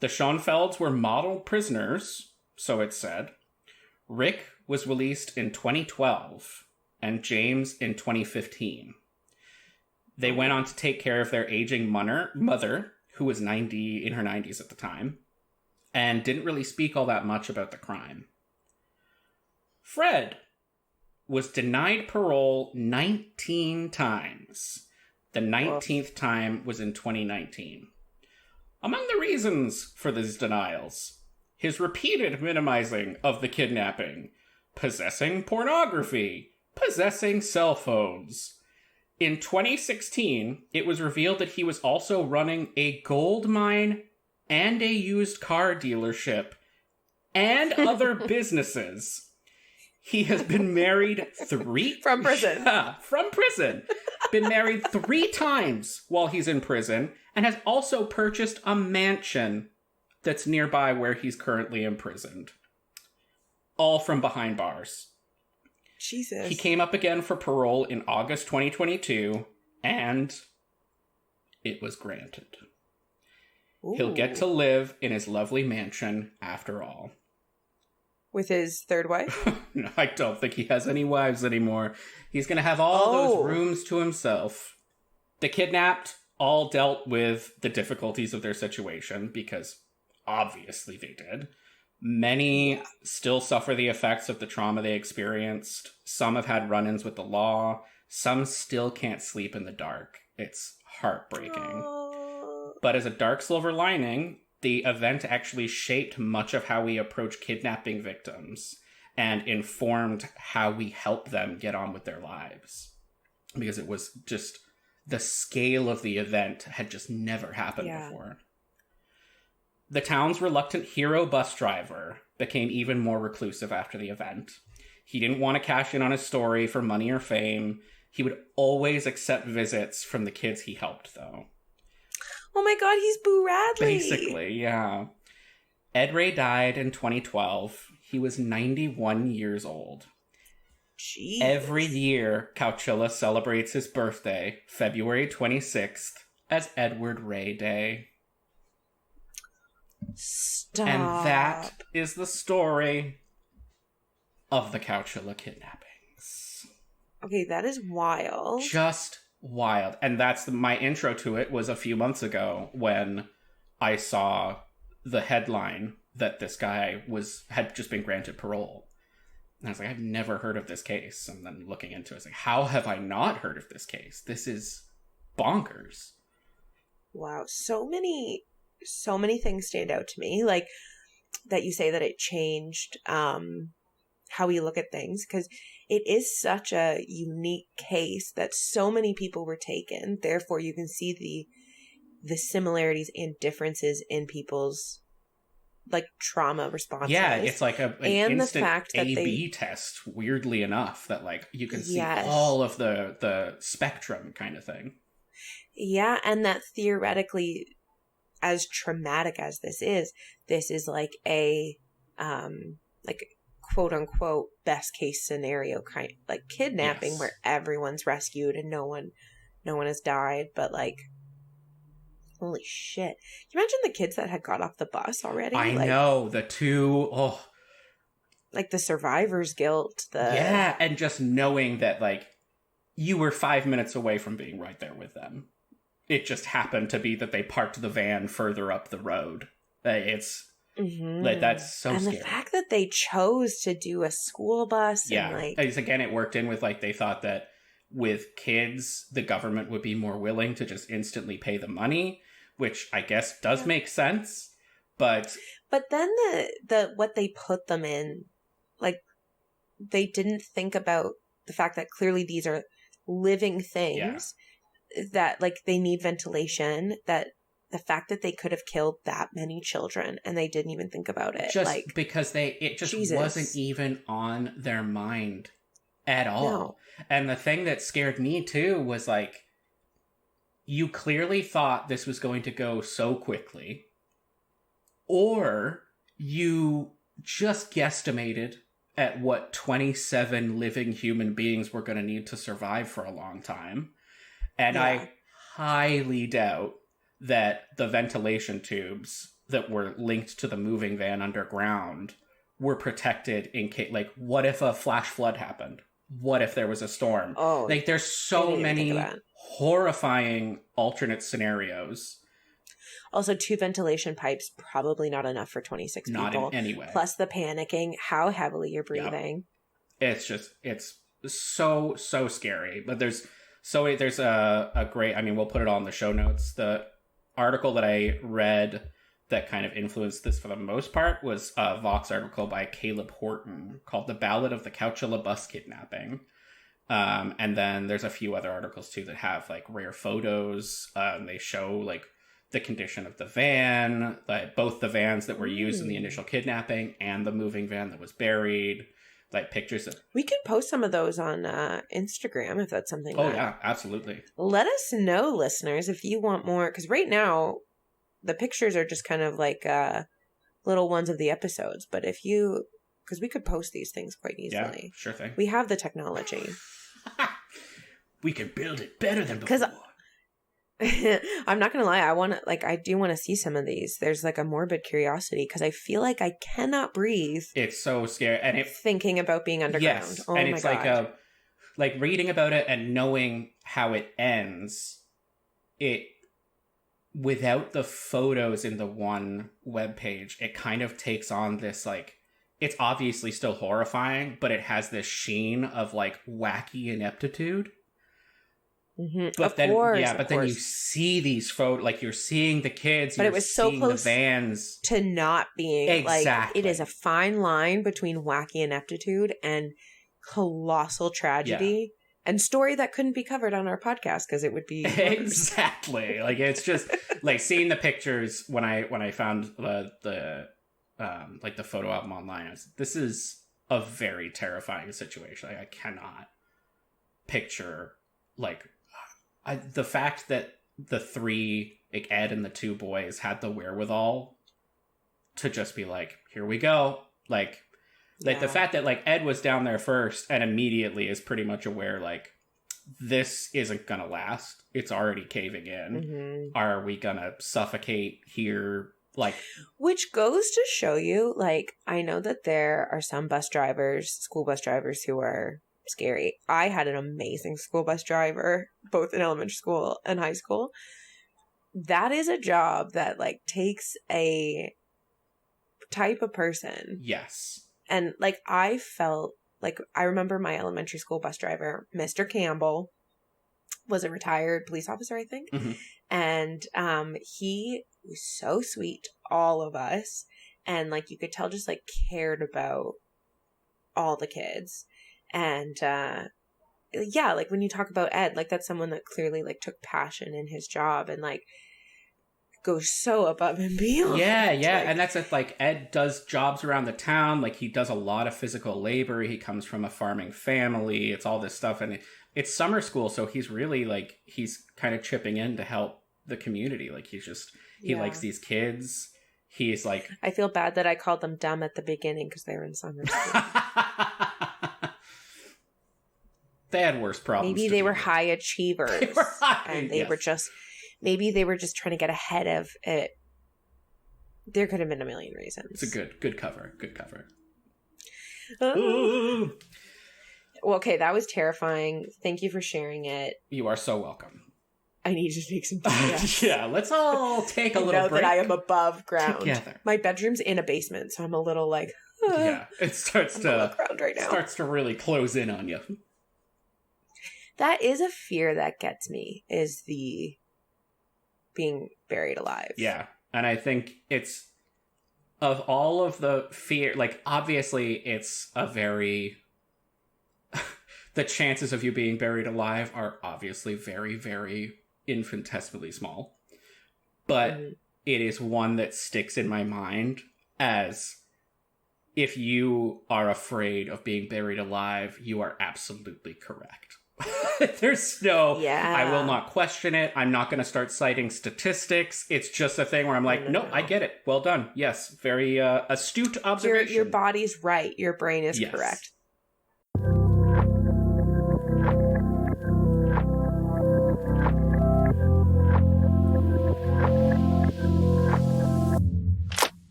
[SPEAKER 1] The Schoenfelds were model prisoners, so it said. Rick was released in 2012, and James in 2015. They went on to take care of their aging mother, who was in her 90s at the time, and didn't really speak all that much about the crime. Fred was denied parole 19 times. The 19th time was in 2019. Among the reasons for these denials, his repeated minimizing of the kidnapping, possessing pornography, possessing cell phones. In 2016, it was revealed that he was also running a gold mine and a used car dealership and other businesses. He has been married 3...
[SPEAKER 2] From prison.
[SPEAKER 1] Yeah, from prison. Been married 3 times while he's in prison, and has also purchased a mansion that's nearby where he's currently imprisoned. All from behind bars.
[SPEAKER 2] Jesus.
[SPEAKER 1] He came up again for parole in August 2022, and it was granted. Ooh. He'll get to live in his lovely mansion after all.
[SPEAKER 2] With his third wife?
[SPEAKER 1] No, I don't think he has any wives anymore. He's going to have all those rooms to himself. The kidnapped all dealt with the difficulties of their situation, because obviously they did. Many still suffer the effects of the trauma they experienced. Some have had run-ins with the law. Some still can't sleep in the dark. It's heartbreaking. But as a dark silver lining, the event actually shaped much of how we approach kidnapping victims and informed how we help them get on with their lives. Because it was just, the scale of the event had just never happened before. The town's reluctant hero bus driver became even more reclusive after the event. He didn't want to cash in on his story for money or fame. He would always accept visits from the kids he helped, though.
[SPEAKER 2] Oh my god, he's Boo Radley.
[SPEAKER 1] Basically, yeah. Ed Ray died in 2012. He was 91 years old.
[SPEAKER 2] Jeez.
[SPEAKER 1] Every year, Cowchilla celebrates his birthday, February 26th, as Edward Ray Day.
[SPEAKER 2] Stop.
[SPEAKER 1] And that is the story of the Cowchilla kidnappings.
[SPEAKER 2] Okay, that is wild.
[SPEAKER 1] Just wild. And that's my intro to it was a few months ago when I saw the headline that this guy had just been granted parole. And I was like, I've never heard of this case. And then looking into it, I was like, how have I not heard of this case? This is bonkers.
[SPEAKER 2] Wow. So many things stand out to me. Like that you say that it changed how we look at things, because it is such a unique case that so many people were taken. Therefore, you can see the similarities and differences in people's like trauma responses.
[SPEAKER 1] Yeah, it's like an
[SPEAKER 2] and
[SPEAKER 1] instant
[SPEAKER 2] the fact that
[SPEAKER 1] A/B test. Weirdly enough, that like you can see all of the spectrum kind of thing.
[SPEAKER 2] Yeah, and that theoretically, as traumatic as this is like a like quote unquote best case scenario kind, like kidnapping, where everyone's rescued and no one has died, but like holy shit. Can you imagine the kids that had got off the bus already?
[SPEAKER 1] I know, the two,
[SPEAKER 2] like the survivor's guilt.
[SPEAKER 1] Yeah, and just knowing that like you were 5 minutes away from being right there with them. It just happened to be that they parked the van further up the road. It's like, that's so scary.
[SPEAKER 2] And the fact that they chose to do a school bus.
[SPEAKER 1] Yeah,
[SPEAKER 2] and like,
[SPEAKER 1] again, it worked in with like they thought that with kids, the government would be more willing to just instantly pay the money, which I guess does make sense. But
[SPEAKER 2] then the what they put them in, like they didn't think about the fact that clearly these are living things that like they need ventilation, that the fact that they could have killed that many children and they didn't even think about it.
[SPEAKER 1] Just
[SPEAKER 2] like,
[SPEAKER 1] because it just wasn't even on their mind at all.
[SPEAKER 2] No.
[SPEAKER 1] And the thing that scared me too was like, you clearly thought this was going to go so quickly, or you just guesstimated at what 27 living human beings were going to need to survive for a long time. And
[SPEAKER 2] Yeah.
[SPEAKER 1] I highly doubt that the ventilation tubes that were linked to the moving van underground were protected in case, like, what if a flash flood happened? What if there was a storm?
[SPEAKER 2] Oh,
[SPEAKER 1] like, there's so many
[SPEAKER 2] that.
[SPEAKER 1] horrifying alternate scenarios.
[SPEAKER 2] Also, 2 ventilation pipes, probably not enough for 26 people.
[SPEAKER 1] Not in any way.
[SPEAKER 2] Plus the panicking, how heavily you're breathing.
[SPEAKER 1] Yep. It's so scary. But there's a great, I mean, we'll put it all in the show notes. The article that I read that kind of influenced this for the most part was a Vox article by Caleb Horton called The Ballad of the Cowchilla Bus Kidnapping. And then there's a few other articles too that have like rare photos. They show like the condition of the van, like both the vans that were used in the initial kidnapping and the moving van that was buried. Like pictures of.
[SPEAKER 2] We could post some of those on Instagram if that's something.
[SPEAKER 1] Oh yeah, absolutely.
[SPEAKER 2] Let us know, listeners, if you want more. Because right now, the pictures are just kind of like little ones of the episodes. But if you, because we could post these things quite easily.
[SPEAKER 1] Yeah, sure thing.
[SPEAKER 2] We have the technology.
[SPEAKER 1] We can build it better than before.
[SPEAKER 2] I'm not gonna lie, I do want to see some of these. There's like a morbid curiosity because I feel like I cannot breathe.
[SPEAKER 1] It's so scary, and
[SPEAKER 2] thinking about being underground.
[SPEAKER 1] Yes,
[SPEAKER 2] oh
[SPEAKER 1] and
[SPEAKER 2] my
[SPEAKER 1] it's
[SPEAKER 2] God.
[SPEAKER 1] like reading about it and knowing how it ends. It without the photos in the one webpage, it kind of takes on this like. It's obviously still horrifying, but it has this sheen of like wacky ineptitude.
[SPEAKER 2] Mm-hmm.
[SPEAKER 1] But then you see these photos, like you're seeing the kids,
[SPEAKER 2] but it was so close
[SPEAKER 1] the vans
[SPEAKER 2] to not being
[SPEAKER 1] exactly.
[SPEAKER 2] Like it is a fine line between wacky ineptitude and colossal tragedy and story that couldn't be covered on our podcast because it would be
[SPEAKER 1] exactly like it's just like seeing the pictures when I found the like the photo album online. This is a very terrifying situation. I cannot picture like. The fact that the 3, like Ed and the 2 boys, had the wherewithal to just be like, here we go. Like the fact that like Ed was down there first and immediately is pretty much aware like this isn't gonna last. It's already caving in.
[SPEAKER 2] Mm-hmm.
[SPEAKER 1] Are we gonna suffocate here? Like,
[SPEAKER 2] which goes to show you, like, I know that there are some school bus drivers who are scary. I had an amazing school bus driver, both in elementary school and high school. That is a job that like takes a type of person.
[SPEAKER 1] yes.
[SPEAKER 2] And like I felt like I remember my elementary school bus driver, Mr. Campbell, was a retired police officer, I think.
[SPEAKER 1] Mm-hmm.
[SPEAKER 2] And he was so sweet to all of us. And like you could tell just like cared about all the kids. And, like when you talk about Ed, like that's someone that clearly like took passion in his job and like goes so above and beyond.
[SPEAKER 1] Yeah.
[SPEAKER 2] Like,
[SPEAKER 1] And that's it. Like Ed does jobs around the town. Like he does a lot of physical labor. He comes from a farming family. It's all this stuff. And it's summer school. So he's really like, he's kind of chipping in to help the community. Like he likes these kids. He's like,
[SPEAKER 2] I feel bad that I called them dumb at the beginning because they were in summer school.
[SPEAKER 1] They had worse problems.
[SPEAKER 2] Maybe they were high achievers.
[SPEAKER 1] They were high,
[SPEAKER 2] and they were just trying to get ahead of it. There could have been a million reasons.
[SPEAKER 1] It's a good cover. Good cover.
[SPEAKER 2] Well, okay, that was terrifying. Thank you for sharing it.
[SPEAKER 1] You are so welcome.
[SPEAKER 2] I need to take some breaths.
[SPEAKER 1] Yeah, let's all take a little
[SPEAKER 2] know
[SPEAKER 1] break.
[SPEAKER 2] that I am above ground.
[SPEAKER 1] Together.
[SPEAKER 2] My bedroom's in a basement, so I'm a little like,
[SPEAKER 1] yeah, it starts to
[SPEAKER 2] ground right now.
[SPEAKER 1] Starts to really close in on you.
[SPEAKER 2] That is a fear that gets me, is the being buried alive.
[SPEAKER 1] Yeah, and I think it's, of all of the fear, like, obviously it's a very, the chances of you being buried alive are obviously very, very infinitesimally small. But it is one that sticks in my mind as, if you are afraid of being buried alive, you are absolutely correct. There's no,
[SPEAKER 2] Yeah.
[SPEAKER 1] I will not question it. I'm not going to start citing statistics. It's just a thing where I'm like, no, I get it. Well done. Yes. Very astute observation.
[SPEAKER 2] Your body's right. Your brain is correct.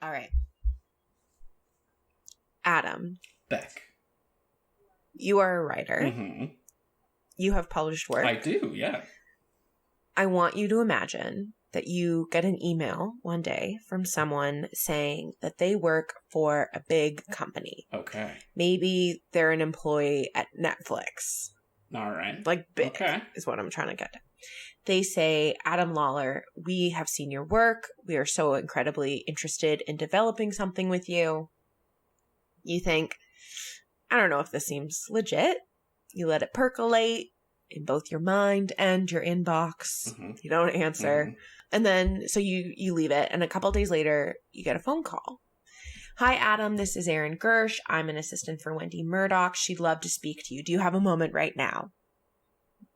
[SPEAKER 2] All right. Adam.
[SPEAKER 1] Beck.
[SPEAKER 2] You are a writer.
[SPEAKER 1] Mm-hmm.
[SPEAKER 2] You have published work.
[SPEAKER 1] I do, yeah.
[SPEAKER 2] I want you to imagine that you get an email one day from someone saying that they work for a big company.
[SPEAKER 1] Okay.
[SPEAKER 2] Maybe they're an employee at Netflix.
[SPEAKER 1] All right.
[SPEAKER 2] Like big is what I'm trying to get to. They say, Adam Lawler, we have seen your work. We are so incredibly interested in developing something with you. You think, I don't know if this seems legit. You let it percolate in both your mind and your inbox.
[SPEAKER 1] Mm-hmm.
[SPEAKER 2] You don't answer.
[SPEAKER 1] Mm-hmm.
[SPEAKER 2] And then, so you leave it. And a couple days later, you get a phone call. Hi, Adam. This is Erin Gersh. I'm an assistant for Wendy Murdoch. She'd love to speak to you. Do you have a moment right now?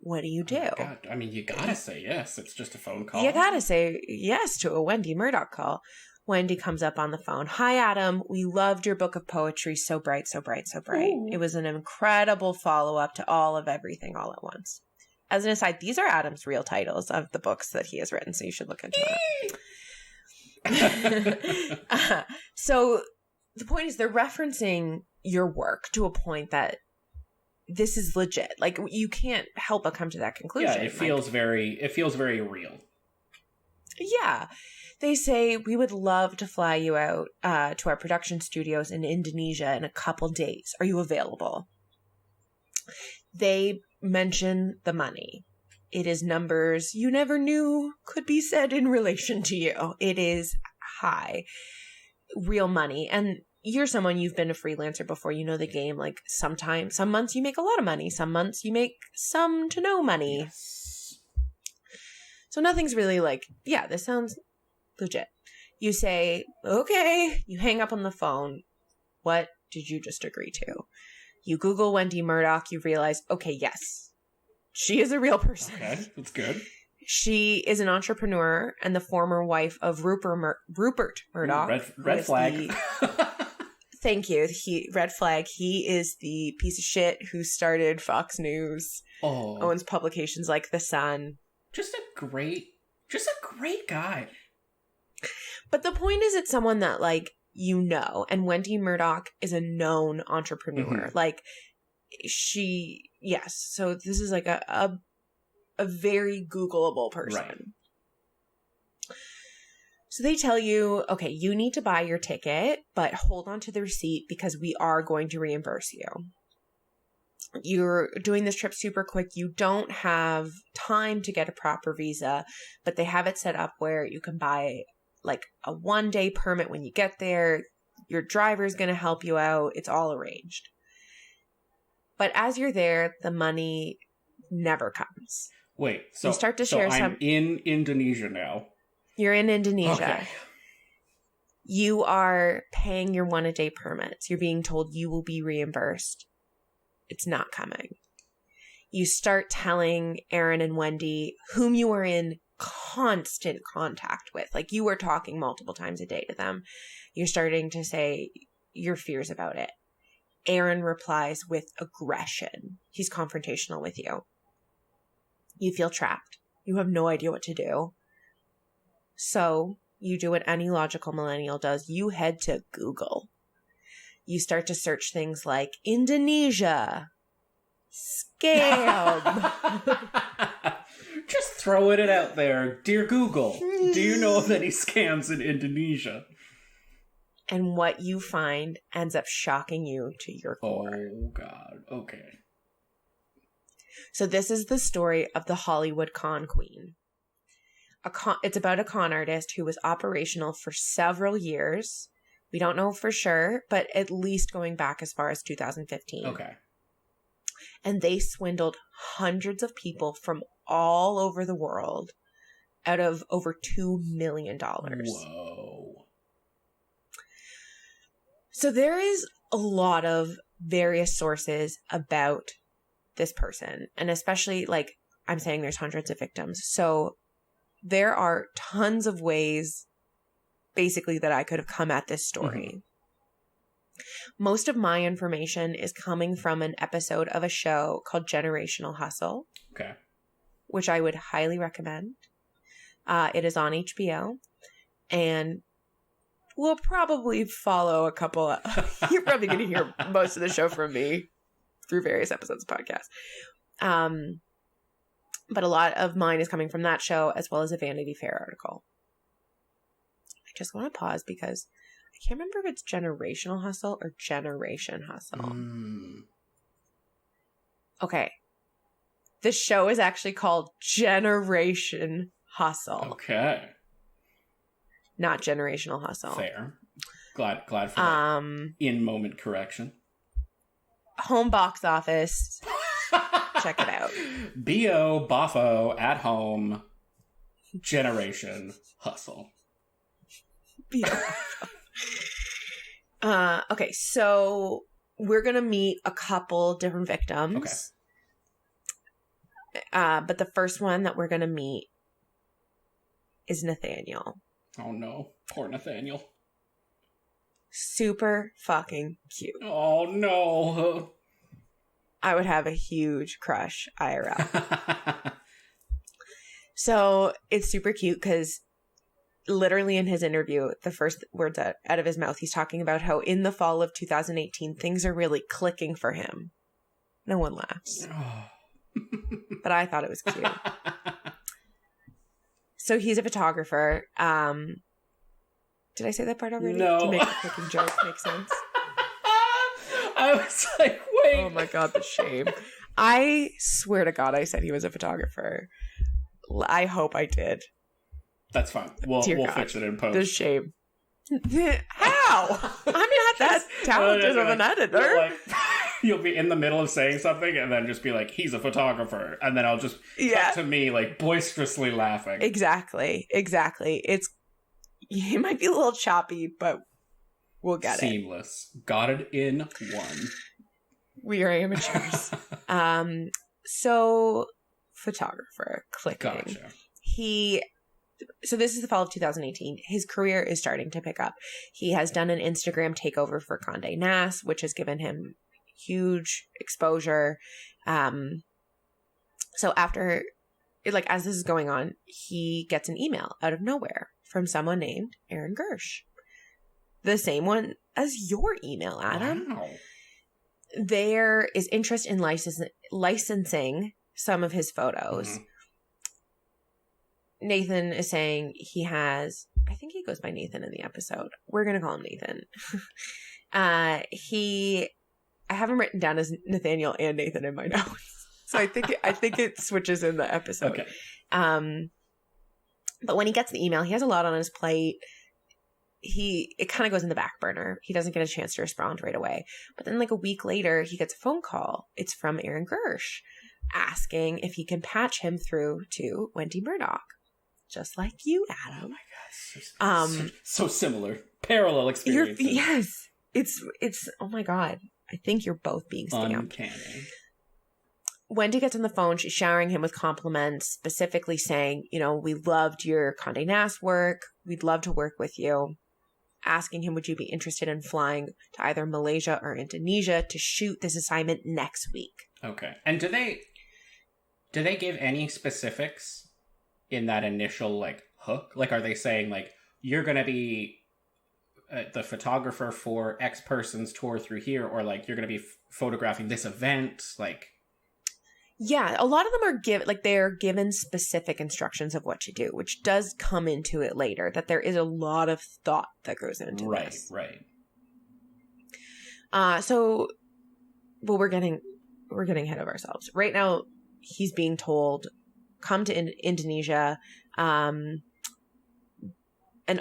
[SPEAKER 2] What do you do?
[SPEAKER 1] Oh God. I mean, you gotta say yes. It's just a phone call.
[SPEAKER 2] You gotta say yes to a Wendy Murdoch call. Wendy comes up on the phone. Hi, Adam. We loved your book of poetry. So bright, so bright, so bright. Ooh. It was an incredible follow-up to all of everything all at once. As an aside, these are Adam's real titles of the books that he has written, so you should look into that. So the point is they're referencing your work to a point that this is legit. Like, you can't help but come to that conclusion.
[SPEAKER 1] Yeah, it feels very real.
[SPEAKER 2] Yeah. They say, we would love to fly you out to our production studios in Indonesia in a couple days. Are you available? They mention the money. It is numbers you never knew could be said in relation to you. It is high. Real money. And you're someone, you've been a freelancer before, you know the game. Like, sometimes, some months you make a lot of money. Some months you make some to no money.
[SPEAKER 1] Yes.
[SPEAKER 2] So nothing's really like, yeah, this sounds legit. You say, okay, you hang up on the phone. What did you just agree to? You Google Wendy Murdoch, you realize, okay, yes, she is a real person.
[SPEAKER 1] Okay, that's good.
[SPEAKER 2] She is an entrepreneur and the former wife of Rupert Murdoch.
[SPEAKER 1] Red flag.
[SPEAKER 2] Thank you. Red flag. He is the piece of shit who started Fox News, owns publications like The Sun.
[SPEAKER 1] Just a great guy.
[SPEAKER 2] But the point is, it's someone that, like, you know, and Wendy Murdoch is a known entrepreneur. Mm-hmm. Like, yes. So this is like a very Googleable person. Right. So they tell you, okay, you need to buy your ticket, but hold on to the receipt because we are going to reimburse you. You're doing this trip super quick. You don't have time to get a proper visa, but they have it set up where you can buy like a 1-day permit when you get there. Your driver's going to help you out. It's all arranged. But as you're there, the money never comes.
[SPEAKER 1] Wait, so
[SPEAKER 2] you start to share
[SPEAKER 1] I'm in Indonesia now.
[SPEAKER 2] You're in Indonesia.
[SPEAKER 1] Okay.
[SPEAKER 2] You are paying your 1-a-day permits. You're being told you will be reimbursed. It's not coming. You start telling Erin and Wendy, whom you are in constant contact with. Like, you are talking multiple times a day to them. You're starting to say your fears about it. Erin replies with aggression. He's confrontational with you. You feel trapped. You have no idea what to do. So you do what any logical millennial does. You head to Google. You start to search things like Indonesia, scam.
[SPEAKER 1] Just throwing it out there. Dear Google, do you know of any scams in Indonesia?
[SPEAKER 2] And what you find ends up shocking you to your core.
[SPEAKER 1] Oh, God. Okay.
[SPEAKER 2] So this is the story of the Hollywood con queen. It's about a con artist who was operational for several years. We don't know for sure, but at least going back as far as 2015.
[SPEAKER 1] Okay.
[SPEAKER 2] And they swindled hundreds of people from all over the world out of over $2 million.
[SPEAKER 1] Whoa.
[SPEAKER 2] So there is a lot of various sources about this person. And especially, like, I'm saying there's hundreds of victims. So there are tons of ways, basically, that I could have come at this story. Mm-hmm. Most of my information is coming from an episode of a show called Generational Hustle.
[SPEAKER 1] Okay.
[SPEAKER 2] Which I would highly recommend. It is on HBO. And we'll probably follow a couple. You're probably going to hear most of the show from me through various episodes of podcasts. But a lot of mine is coming from that show as well as a Vanity Fair article. I just want to pause because I can't remember if it's Generational Hustle or Generation Hustle. Okay. The show is actually called Generation Hustle.
[SPEAKER 1] Okay.
[SPEAKER 2] Not Generational Hustle.
[SPEAKER 1] Fair. Glad for that in-moment correction.
[SPEAKER 2] Home box office. Check it out.
[SPEAKER 1] B.O. Boffo at home. Generation Hustle.
[SPEAKER 2] B.O. Okay, so we're going to meet a couple different victims.
[SPEAKER 1] Okay.
[SPEAKER 2] But the first one that we're going to meet is Nathaniel.
[SPEAKER 1] Oh no. Poor Nathaniel.
[SPEAKER 2] Super fucking cute.
[SPEAKER 1] Oh no.
[SPEAKER 2] I would have a huge crush IRL. So it's super cute because literally in his interview, the first words out of his mouth, he's talking about how in the fall of 2018, things are really clicking for him. No one laughs. But I thought it was cute. So he's a photographer. Did I say that part already?
[SPEAKER 1] No.
[SPEAKER 2] To make the clicking joke make sense.
[SPEAKER 1] I was like, wait.
[SPEAKER 2] Oh my God, the shame. I swear to God I said he was a photographer. I hope I did.
[SPEAKER 1] That's fine. We'll fix it in post.
[SPEAKER 2] The shame. How? I'm not that talented of an editor.
[SPEAKER 1] You'll be in the middle of saying something and then just be like, he's a photographer. And then I'll just cut to me like boisterously laughing.
[SPEAKER 2] Exactly. It might be a little choppy, but we'll get
[SPEAKER 1] Seamless. Got it in one.
[SPEAKER 2] We are amateurs. So photographer, clicking.
[SPEAKER 1] Gotcha.
[SPEAKER 2] So this is the fall of 2018. His career is starting to pick up. He has done an Instagram takeover for Condé Nast, which has given him huge exposure. So after, like, as this is going on, he gets an email out of nowhere from someone named Aaron Gersh. The same one as your email, Adam.
[SPEAKER 1] Wow.
[SPEAKER 2] There is interest in licensing some of his photos. Mm-hmm. Nathan is saying he has, I think he goes by Nathan in the episode. We're going to call him Nathan. I have him written down as Nathaniel and Nathan in my notes. So I think it switches in the episode.
[SPEAKER 1] Okay.
[SPEAKER 2] But when he gets the email, he has a lot on his plate. It kind of goes in the back burner. He doesn't get a chance to respond right away. But then like a week later, he gets a phone call. It's from Aaron Gersh asking if he can patch him through to Wendy Murdoch. Just like you, Adam.
[SPEAKER 1] Oh my God. So similar. Parallel experiences.
[SPEAKER 2] Yes. It's oh my God. I think you're both being stamped.
[SPEAKER 1] Uncanny.
[SPEAKER 2] Wendy gets on the phone. She's showering him with compliments, specifically saying, we loved your Condé Nast work. We'd love to work with you. Asking him, would you be interested in flying to either Malaysia or Indonesia to shoot this assignment next week?
[SPEAKER 1] Okay. And do they give any specifics in that initial, like, hook? Like, are they saying, like, you're going to be the photographer for X person's tour through here, or, like, you're going to be photographing this event? Like...
[SPEAKER 2] Yeah, a lot of them are they're given specific instructions of what to do, which does come into it later, that there is a lot of thought that goes into this.
[SPEAKER 1] Right.
[SPEAKER 2] We're getting ahead of ourselves. Right now, he's being told, come to Indonesia, and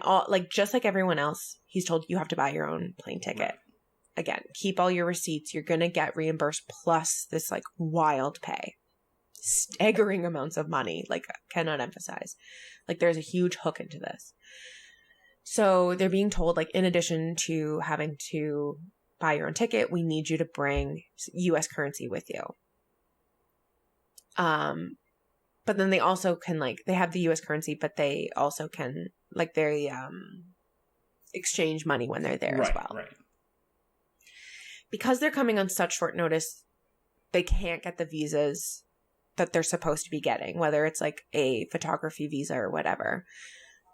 [SPEAKER 2] all, like, just like everyone else, he's told you have to buy your own plane ticket. Right. Again, keep all your receipts. You're going to get reimbursed plus this, like, wild pay. Staggering amounts of money. Like, I cannot emphasize. Like, there's a huge hook into this. So they're being told, like, in addition to having to buy your own ticket, we need you to bring U.S. currency with you. But then they also can, like, they have the U.S. currency, but they also can, like, they exchange money when they're there as well.
[SPEAKER 1] Right.
[SPEAKER 2] Because they're coming on such short notice, they can't get the visas that they're supposed to be getting, whether it's like a photography visa or whatever.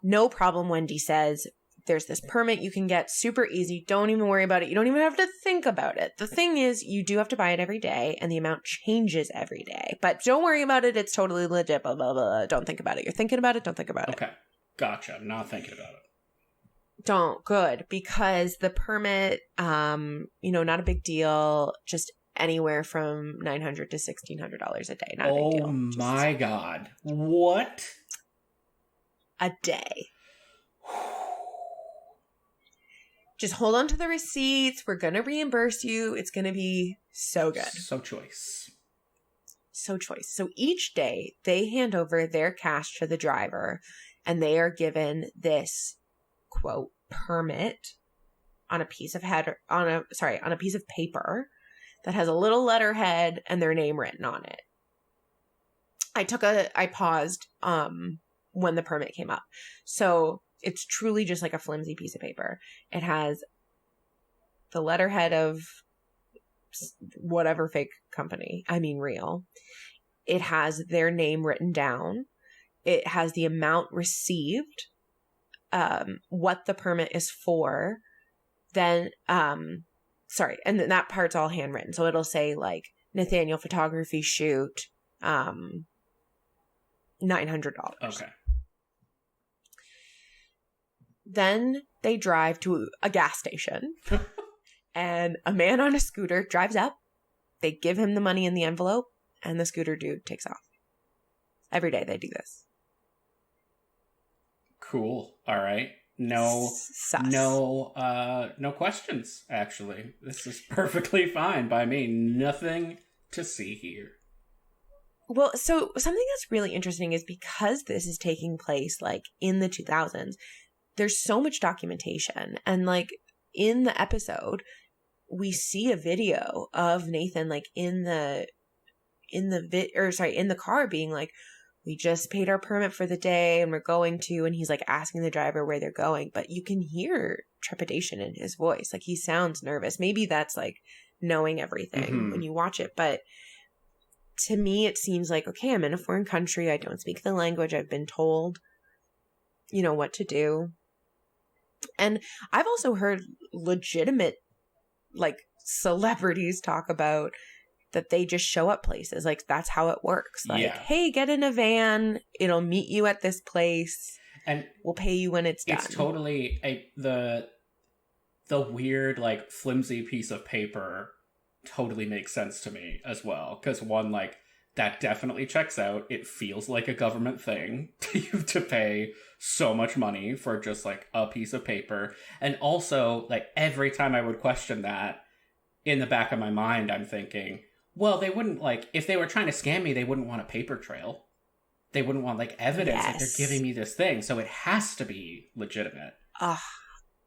[SPEAKER 2] No problem, Wendy says. There's this permit you can get super easy. Don't even worry about it. You don't even have to think about it. The thing is, you do have to buy it every day, and the amount changes every day. But don't worry about it. It's totally legit. Blah, blah, blah. Don't think about it. You're thinking about it. Don't think about it.
[SPEAKER 1] Okay. Gotcha. Not thinking about it.
[SPEAKER 2] Don't. Good. Because the permit, not a big deal. Just anywhere from $900 to $1,600 a day. Not a big deal.
[SPEAKER 1] Oh my God. What?
[SPEAKER 2] A day. Just hold on to the receipts. We're going to reimburse you. It's going to be so good.
[SPEAKER 1] So choice.
[SPEAKER 2] So each day they hand over their cash to the driver, and they are given this quote permit on a piece of on a piece of paper that has a little letterhead and their name written on it. I paused when the permit came up. So it's truly just like a flimsy piece of paper. It has the letterhead of whatever fake company. I mean, real. It has their name written down. It has the amount received, what the permit is for. Then, and then that part's all handwritten. So it'll say like Nathaniel photography shoot, $900.
[SPEAKER 1] Okay.
[SPEAKER 2] Then they drive to a gas station and a man on a scooter drives up. They give him the money in the envelope and the scooter dude takes off. Every day they do this.
[SPEAKER 1] Cool. All right. No questions, actually. This is perfectly fine by me. Nothing to see here.
[SPEAKER 2] Well, so something that's really interesting is because this is taking place like in the 2000s, there's so much documentation. And like in the episode, we see a video of Nathan like in the car being like, we just paid our permit for the day and we're going to, and he's like asking the driver where they're going, but you can hear trepidation in his voice. Like he sounds nervous. Maybe that's like knowing everything when you watch it. But to me, it seems like, okay, I'm in a foreign country. I don't speak the language. I've been told, what to do. And I've also heard legitimate, like, celebrities talk about that they just show up places. Like, that's how it works. Like, hey, get in a van. It'll meet you at this place. And we'll pay you when it's done.
[SPEAKER 1] It's totally the weird, like, flimsy piece of paper totally makes sense to me as well. Because one, like, that definitely checks out. It feels like a government thing to pay so much money for just like a piece of paper. And also, like, every time I would question that, in the back of my mind, I'm thinking, well, they wouldn't, like, if they were trying to scam me, they wouldn't want a paper trail. They wouldn't want, like, evidence that they're giving me this thing. So it has to be legitimate.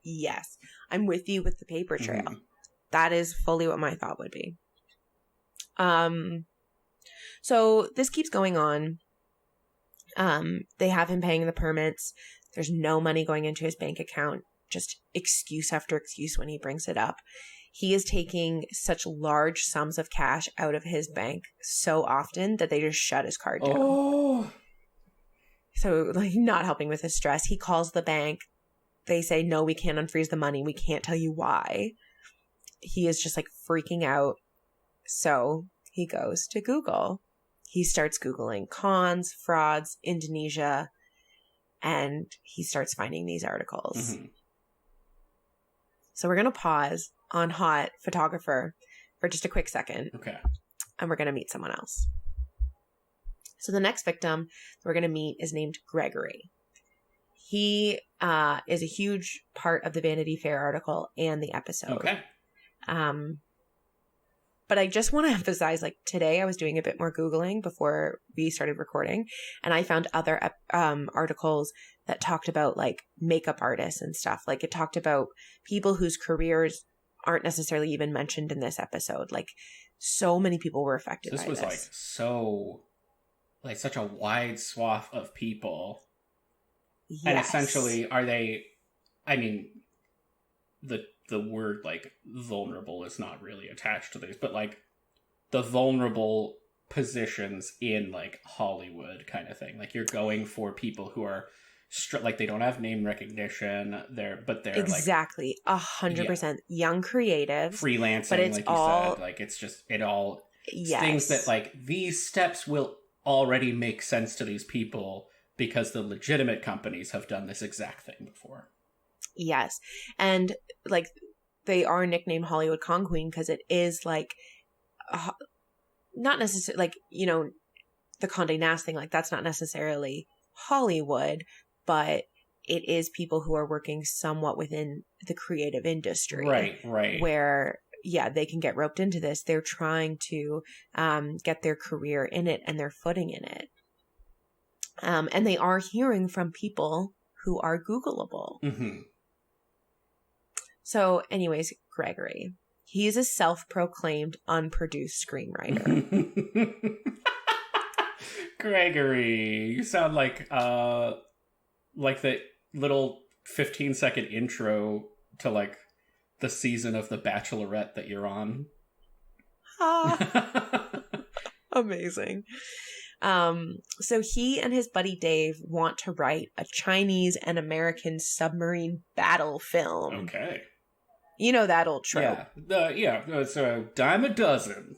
[SPEAKER 2] Yes. I'm with you with the paper trail. That is fully what my thought would be. So this keeps going on. They have him paying the permits. There's no money going into his bank account. Just excuse after excuse when he brings it up. He is taking such large sums of cash out of his bank so often that they just shut his card down. Oh. So, like, not helping with his stress. He calls the bank. They say, no, we can't unfreeze the money. We can't tell you why. He is just, like, freaking out. So he goes to Google. He starts Googling cons, frauds, Indonesia, and he starts finding these articles. So we're going to pause on Hot Photographer for just a quick second.
[SPEAKER 1] Okay.
[SPEAKER 2] And we're going to meet someone else. So the next victim we're going to meet is named Gregory. He is a huge part of the Vanity Fair article and the episode.
[SPEAKER 1] Okay.
[SPEAKER 2] But I just want to emphasize, like, today I was doing a bit more Googling before we started recording, and I found other articles that talked about, like, makeup artists and stuff. Like, it talked about people whose careers aren't necessarily even mentioned in this episode. Like, so many people were affected by this.
[SPEAKER 1] This was, like, so like such a wide swath of people.
[SPEAKER 2] Yes.
[SPEAKER 1] And essentially, are they, I mean, the word, like, vulnerable is not really attached to these, but, like, the vulnerable positions in, like, Hollywood kind of thing. Like, you're going for people who are, like, they don't have name recognition, they're
[SPEAKER 2] exactly, 100% young creatives.
[SPEAKER 1] Freelancing,
[SPEAKER 2] but it's
[SPEAKER 1] like you
[SPEAKER 2] all,
[SPEAKER 1] said. Like, it's just, it's
[SPEAKER 2] yes.
[SPEAKER 1] things that, like, these steps will already make sense to these people because the legitimate companies have done this exact thing before.
[SPEAKER 2] Yes. And, like, they are nicknamed Hollywood Con Queen because it is, like, not necessarily, like, you know, the Condé Nast thing, like, that's not necessarily Hollywood, but it is people who are working somewhat within the creative industry.
[SPEAKER 1] Right.
[SPEAKER 2] Where, yeah, they can get roped into this. They're trying to get their career in it and their footing in it. And they are hearing from people who are Googleable.
[SPEAKER 1] Mm-hmm.
[SPEAKER 2] So, anyways, Gregory. He's a self-proclaimed unproduced screenwriter.
[SPEAKER 1] Gregory, you sound like the little 15-second intro to, like, the season of The Bachelorette that you're on.
[SPEAKER 2] Amazing. So he and his buddy Dave want to write a Chinese and American submarine battle film.
[SPEAKER 1] Okay.
[SPEAKER 2] You know that old trope.
[SPEAKER 1] It's a dime a dozen.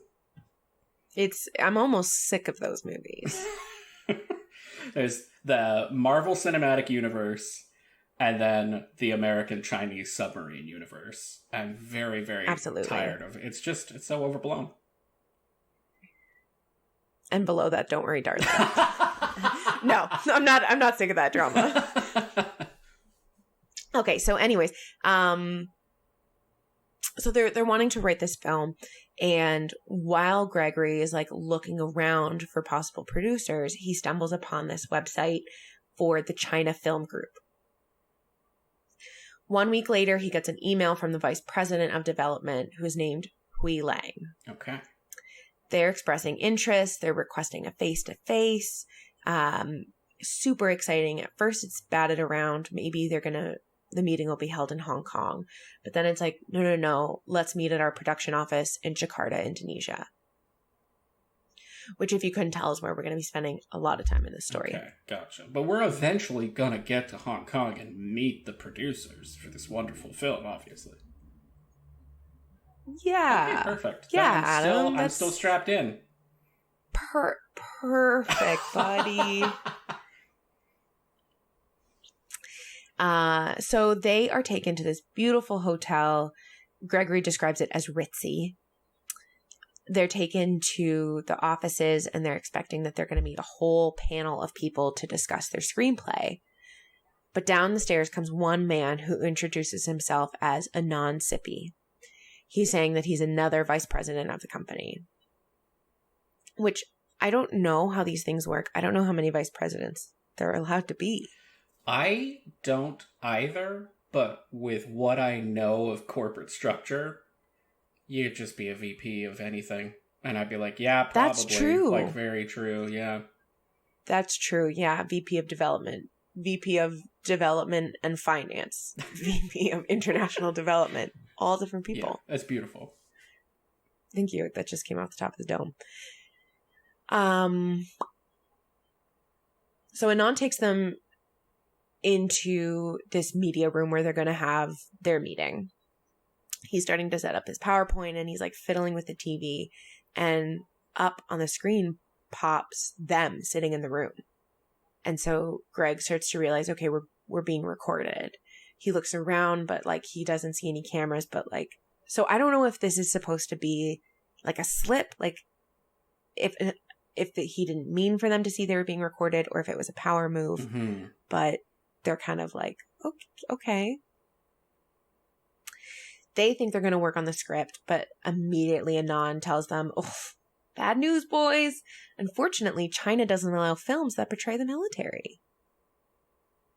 [SPEAKER 2] I'm almost sick of those movies.
[SPEAKER 1] There's the Marvel Cinematic Universe and then the American Chinese submarine universe. I'm very, very tired of it. It's so overblown. And
[SPEAKER 2] below that, don't worry, darling. No, I'm not sick of that drama. Okay, so anyways, so they're wanting to write this film, and while Gregory is, like, looking around for possible producers, he stumbles upon this website for the China Film Group. 1 week later, he gets an email from the vice president of development, who is named Hui Lang.
[SPEAKER 1] Okay.
[SPEAKER 2] They're expressing interest. They're requesting a face-to-face. Super exciting. At first, it's batted around. Maybe the meeting will be held in Hong Kong. But then it's like, no. Let's meet at our production office in Jakarta, Indonesia. Which, if you couldn't tell, is where we're going to be spending a lot of time in this story.
[SPEAKER 1] Okay, gotcha. But we're eventually going to get to Hong Kong and meet the producers for this wonderful film, obviously.
[SPEAKER 2] Yeah.
[SPEAKER 1] Okay, perfect.
[SPEAKER 2] Yeah,
[SPEAKER 1] Adam. I'm still strapped in.
[SPEAKER 2] Perfect, buddy. So they are taken to this beautiful hotel. Gregory describes it as ritzy. They're taken to the offices, and they're expecting that they're going to meet a whole panel of people to discuss their screenplay. But down the stairs comes one man who introduces himself as Anand Sippy. He's saying that he's another vice president of the company. Which, I don't know how these things work. I don't know how many vice presidents there are allowed to be.
[SPEAKER 1] I don't either, but with what I know of corporate structure, you'd just be a VP of anything. And I'd be like, yeah, probably.
[SPEAKER 2] That's true.
[SPEAKER 1] Like, very true, yeah.
[SPEAKER 2] That's true, yeah. VP of development. VP of development and finance. VP of international development. All different people.
[SPEAKER 1] Yeah, that's beautiful.
[SPEAKER 2] Thank you. That just came off the top of the dome. So Anand takes them into this media room where they're going to have their meeting. He's starting to set up his PowerPoint, and he's, like, fiddling with the TV, and up on the screen pops them sitting in the room. And so Greg starts to realize, okay, we're being recorded. He looks around, but, like, he doesn't see any cameras, but, like, so I don't know if this is supposed to be, like, a slip, like, if he didn't mean for them to see they were being recorded, or if it was a power move,
[SPEAKER 1] Mm-hmm.
[SPEAKER 2] but they're kind of like, okay. They think they're going to work on the script, but immediately Anand tells them, oh, bad news, boys. Unfortunately, China doesn't allow films that portray the military.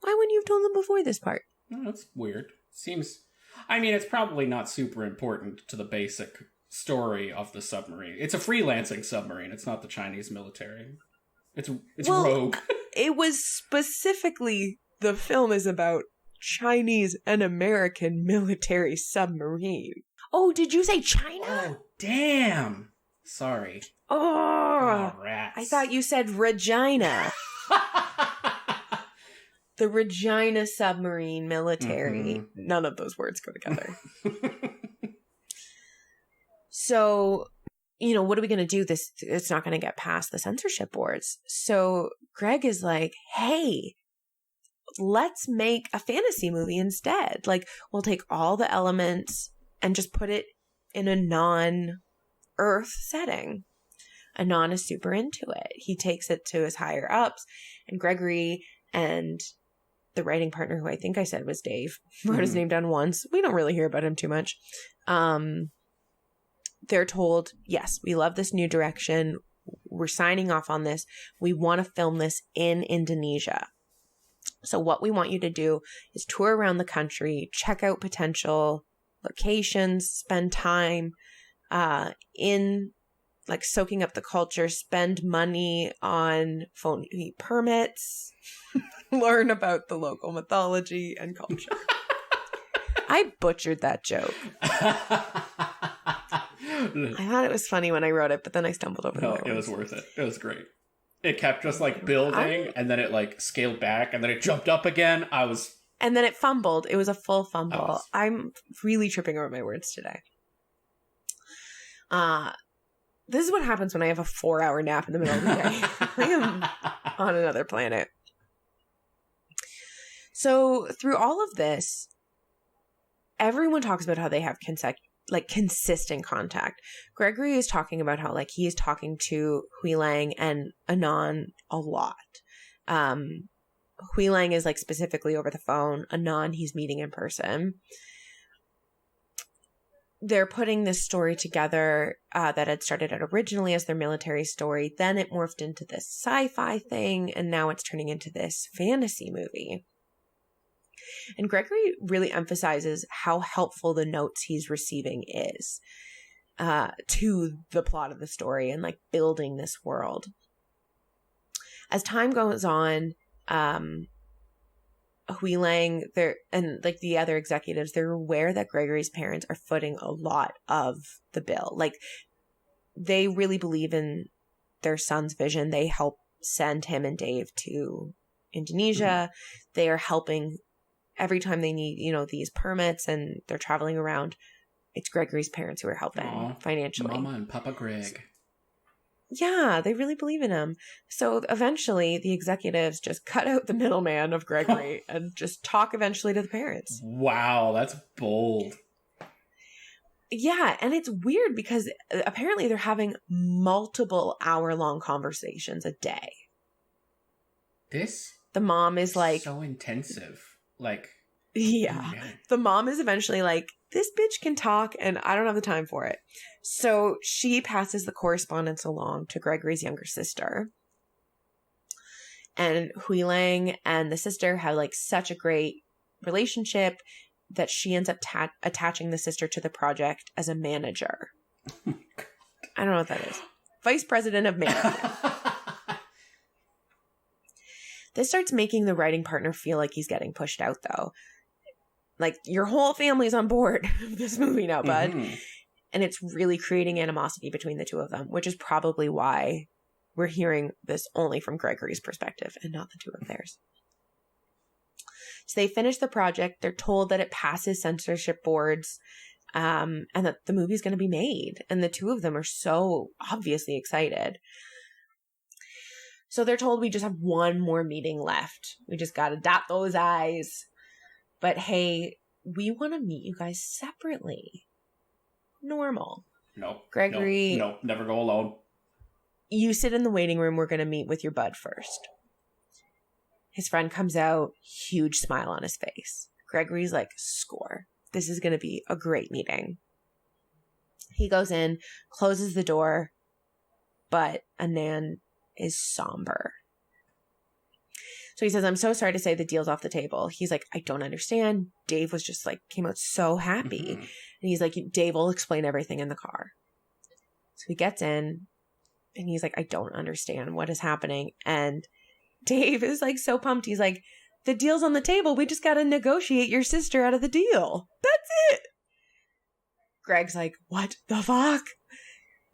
[SPEAKER 2] Why wouldn't you have told them before this part?
[SPEAKER 1] Oh, that's weird. It's probably not super important to the basic story of the submarine. It's a freelancing submarine. It's not the Chinese military. It's rogue.
[SPEAKER 2] It was specifically, the film is about Chinese and American military submarine. Oh, did you say China?
[SPEAKER 1] Oh, damn. Sorry.
[SPEAKER 2] Oh,
[SPEAKER 1] rats.
[SPEAKER 2] I thought you said Regina. The Regina submarine military. Mm-hmm. None of those words go together. So, what are we going to do? It's not going to get past the censorship boards. So Greg is like, hey, let's make a fantasy movie instead. Like, we'll take all the elements and just put it in a non-Earth setting. Anon is super into it. He takes it to his higher ups, and Gregory and the writing partner, who I think I said was Dave, wrote his name down once. We don't really hear about him too much. They're told, yes, we love this new direction. We're signing off on this. We want to film this in Indonesia. So what we want you to do is tour around the country, check out potential locations, spend time in like soaking up the culture, spend money on phony permits, learn about the local mythology and culture. I butchered that joke. I thought it was funny when I wrote it, but then I stumbled over it.
[SPEAKER 1] No, it was worth it. It was great. It kept just like building, and then it like scaled back, and then it jumped up again.
[SPEAKER 2] And then it fumbled. It was a full fumble. I'm really tripping over my words today. This is what happens when I have a 4-hour nap in the middle of the day. I am on another planet. So through all of this, everyone talks about how they have consistent contact. Gregory is talking about how like he is talking to Hui Lang and Anon a lot. Hui Lang is like specifically over the phone. Anon he's meeting in person. They're putting this story together that had started out originally as their military story. Then it morphed into this sci-fi thing, and now it's turning into this fantasy movie. And Gregory really emphasizes how helpful the notes he's receiving is to the plot of the story and like building this world. As time goes on, Hui Lang, and like the other executives, they're aware that Gregory's parents are footing a lot of the bill. Like they really believe in their son's vision. They help send him and Dave to Indonesia. They are helping every time they need, these permits, and they're traveling around. It's Gregory's parents who are helping financially.
[SPEAKER 1] Mama and Papa Greg.
[SPEAKER 2] Yeah, they really believe in him. So eventually the executives just cut out the middleman of Gregory and just talk eventually to the parents.
[SPEAKER 1] Wow, that's bold.
[SPEAKER 2] Yeah, and it's weird because apparently they're having multiple hour-long conversations a day. The mom is like...
[SPEAKER 1] so intensive. Like...
[SPEAKER 2] Yeah. The mom is eventually like, this bitch can talk and I don't have the time for it. So she passes the correspondence along to Gregory's younger sister. And Hui Lang and the sister have like such a great relationship that she ends up attaching the sister to the project as a manager. I don't know what that is. Vice president of management. This starts making the writing partner feel like he's getting pushed out, though. Like, your whole family's on board with this movie now, bud. And it's really creating animosity between the two of them, which is probably why we're hearing this only from Gregory's perspective and not the two of theirs. So they finish the project. They're told that it passes censorship boards and that the movie's going to be made. And the two of them are so obviously excited. So they're told we just have one more meeting left. We just got to dot those I's. But hey, we want to meet you guys separately. Normal.
[SPEAKER 1] No.
[SPEAKER 2] Gregory.
[SPEAKER 1] No, never go alone.
[SPEAKER 2] You sit in the waiting room. We're going to meet with your bud first. His friend comes out, huge smile on his face. Gregory's like, score. This is going to be a great meeting. He goes in, closes the door, but Anand is somber. So he says, I'm so sorry to say the deal's off the table. He's like, I don't understand. Dave was just like, came out so happy. And he's like, Dave will explain everything in the car. So he gets in. And he's like, I don't understand what is happening. And Dave is like so pumped. He's like, the deal's on the table. We just got to negotiate your sister out of the deal. That's it. Greg's like, what the fuck?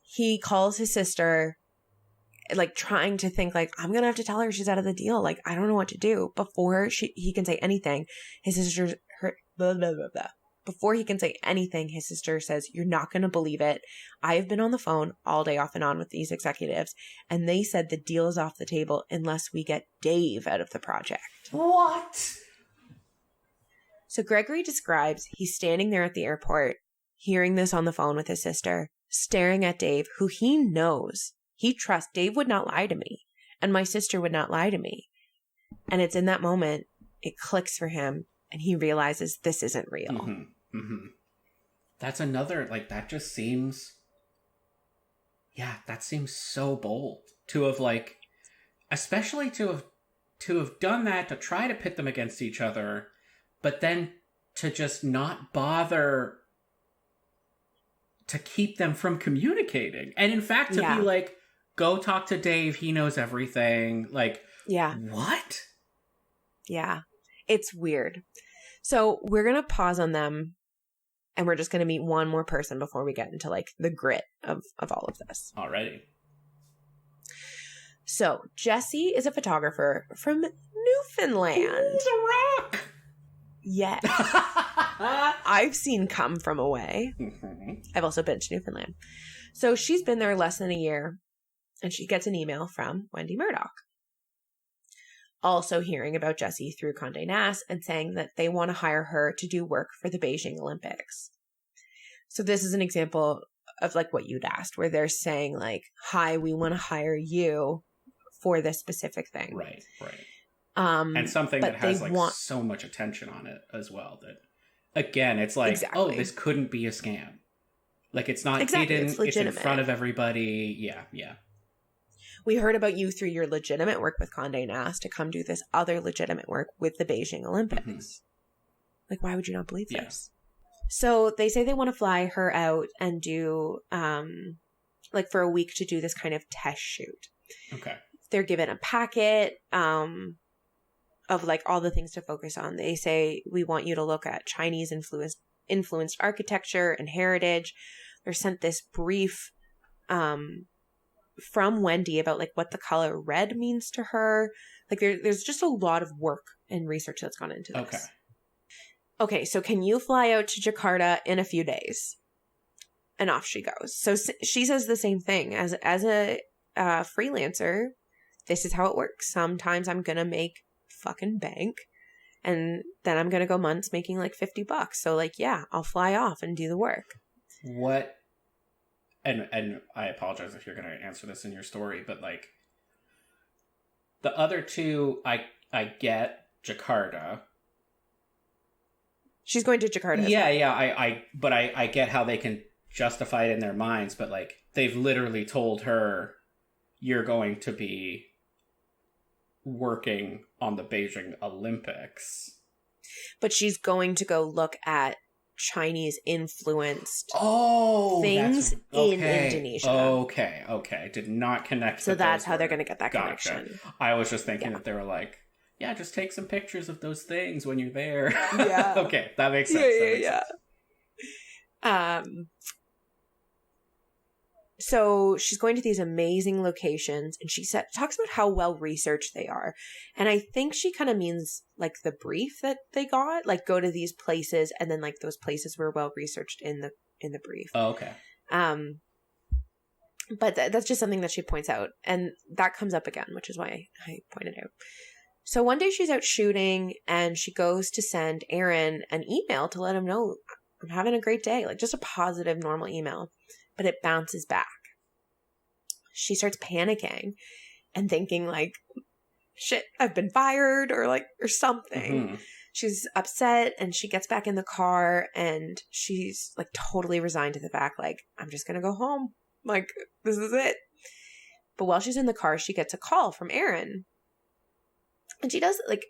[SPEAKER 2] He calls his sister, like trying to think like, I'm going to have to tell her she's out of the deal. Like, I don't know what to do. Before he can say anything, his sister's blah, blah, blah, blah. Before he can say anything, his sister says, you're not going to believe it. I have been on the phone all day off and on with these executives, and they said the deal is off the table unless we get Dave out of the project.
[SPEAKER 1] What?
[SPEAKER 2] So Gregory describes he's standing there at the airport, hearing this on the phone with his sister, staring at Dave, who he knows, he trusts. Dave would not lie to me, and my sister would not lie to me. And it's in that moment, it clicks for him, and he realizes this isn't real.
[SPEAKER 1] Mm-hmm. Mm-hmm. That's another, like, that just seems, that seems so bold to have, like, especially to have done that, to try to pit them against each other, but then to just not bother to keep them from communicating. And in fact, to be like, go talk to Dave, he knows everything. Like, what?
[SPEAKER 2] Yeah. It's weird. So we're going to pause on them, and we're just going to meet one more person before we get into like the grit of all of this.
[SPEAKER 1] Alrighty.
[SPEAKER 2] So Jesse is a photographer from Newfoundland.
[SPEAKER 1] The Rock!
[SPEAKER 2] Yes. I've seen Come From Away.
[SPEAKER 1] Mm-hmm.
[SPEAKER 2] I've also been to Newfoundland. So she's been there less than a year, and she gets an email from Wendy Murdoch. Also hearing about Jessie through Condé Nast and saying that they want to hire her to do work for the Beijing Olympics. So this is an example of like what you'd asked, where they're saying like, hi, we want to hire you for this specific thing.
[SPEAKER 1] Right. And something that has like so much attention on it as well that, again, it's like, oh, this couldn't be a scam. Like, it's not hidden, it's in front of everybody. Yeah.
[SPEAKER 2] We heard about you through your legitimate work with Condé Nast to come do this other legitimate work with the Beijing Olympics. Mm-hmm. Like, why would you not believe this? So they say they want to fly her out and do, like, for a week to do this kind of test shoot.
[SPEAKER 1] Okay.
[SPEAKER 2] They're given a packet of, like, all the things to focus on. They say, we want you to look at Chinese influenced architecture and heritage. They're sent this brief from Wendy about like what the color red means to her. Like there's just a lot of work and research that's gone into this. Okay, so can you fly out to Jakarta in a few days? And off she goes. So she says the same thing. As a freelancer, this is how it works. Sometimes I'm gonna make fucking bank, and then I'm gonna go months making like $50. So like, yeah, I'll fly off and do the work.
[SPEAKER 1] What? And I apologize if you're going to answer this in your story, but like the other two, I get Jakarta.
[SPEAKER 2] She's going to Jakarta.
[SPEAKER 1] Yeah. I get how they can justify it in their minds, but like they've literally told her you're going to be working on the Beijing Olympics.
[SPEAKER 2] But she's going to go look at Chinese influenced things in Indonesia.
[SPEAKER 1] Okay. Did not connect.
[SPEAKER 2] So that's how they're going to get that connection.
[SPEAKER 1] I was just thinking that they were like, yeah, just take some pictures of those things when you're there.
[SPEAKER 2] Yeah.
[SPEAKER 1] Okay, that makes sense.
[SPEAKER 2] Yeah. So she's going to these amazing locations, and she talks about how well researched they are. And I think she kind of means like the brief that they got, like go to these places, and then like those places were well researched in the brief.
[SPEAKER 1] Oh, okay.
[SPEAKER 2] But that's just something that she points out, and that comes up again, which is why I pointed out. So one day she's out shooting, and she goes to send Aaron an email to let him know, I'm having a great day, like just a positive, normal email. But it bounces back. She starts panicking and thinking like, shit, I've been fired or something. Mm-hmm. She's upset, and she gets back in the car, and she's like totally resigned to the fact like, I'm just going to go home. Like, this is it. But while she's in the car, she gets a call from Aaron. And she does like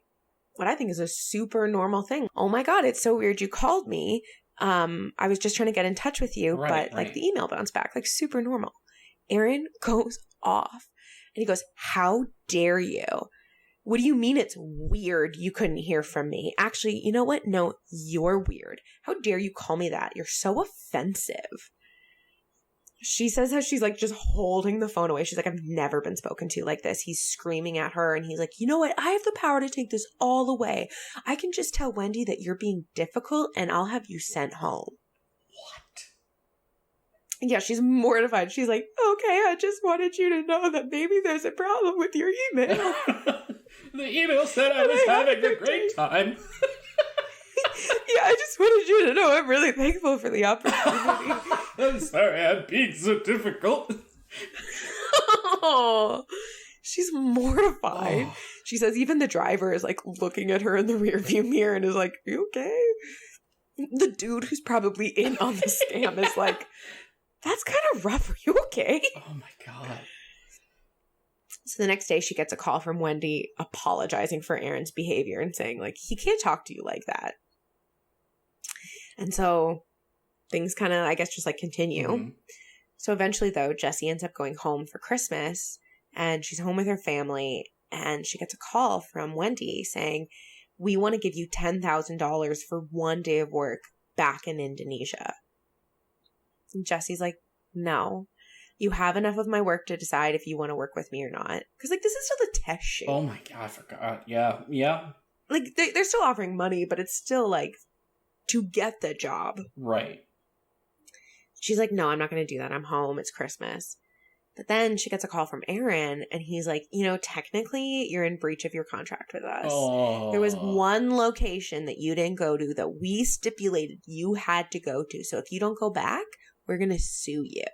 [SPEAKER 2] what I think is a super normal thing. Oh my God, it's so weird you called me. I was just trying to get in touch with you, but like the email bounced back, like super normal. Aaron goes off. And he goes, how dare you? What do you mean it's weird you couldn't hear from me? Actually, you know what? No, you're weird. How dare you call me that? You're so offensive. She says how she's like just holding the phone away. She's like, I've never been spoken to like this. He's screaming at her and he's like, you know what? I have the power to take this all away. I can just tell Wendy that you're being difficult and I'll have you sent home.
[SPEAKER 1] What?
[SPEAKER 2] Yeah, she's mortified. She's like, okay, I just wanted you to know that maybe there's a problem with your email.
[SPEAKER 1] The email said I was having a great time.
[SPEAKER 2] Yeah, I just wanted you to know I'm really thankful for the opportunity.
[SPEAKER 1] I'm sorry I'm being so difficult.
[SPEAKER 2] Oh, she's mortified. Oh. She says even the driver is like looking at her in the rearview mirror and is like, you okay? The dude who's probably in on the scam is like, that's kind of rough. Are you okay?
[SPEAKER 1] Oh my God.
[SPEAKER 2] So the next day she gets a call from Wendy apologizing for Aaron's behavior and saying like, he can't talk to you like that. And so things kind of, I guess, just like continue. Mm-hmm. So eventually though, Jessie ends up going home for Christmas and she's home with her family and she gets a call from Wendy saying, we want to give you $10,000 for 1 day of work back in Indonesia. And Jessie's like, no. You have enough of my work to decide if you want to work with me or not. Because, like, this is still the test shoot.
[SPEAKER 1] Oh, my God, I forgot. Yeah, yeah.
[SPEAKER 2] Like, they're still offering money, but it's still, like, to get the job.
[SPEAKER 1] Right.
[SPEAKER 2] She's like, no, I'm not going to do that. I'm home. It's Christmas. But then she gets a call from Aaron, and he's like, you know, technically, you're in breach of your contract with us.
[SPEAKER 1] Oh.
[SPEAKER 2] There was one location that you didn't go to that we stipulated you had to go to. So if you don't go back, we're going to sue you.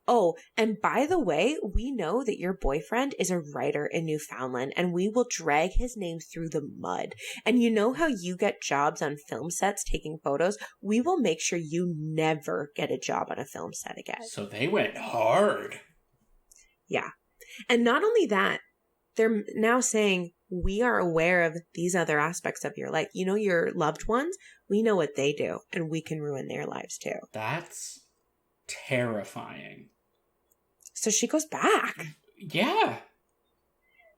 [SPEAKER 2] Oh, and by the way, we know that your boyfriend is a writer in Newfoundland and we will drag his name through the mud. And you know how you get jobs on film sets taking photos? We will make sure you never get a job on a film set again.
[SPEAKER 1] So they went hard.
[SPEAKER 2] Yeah. And not only that, they're now saying, we are aware of these other aspects of your life. You know, your loved ones, we know what they do and we can ruin their lives too.
[SPEAKER 1] That's terrifying.
[SPEAKER 2] So she goes back.
[SPEAKER 1] Yeah.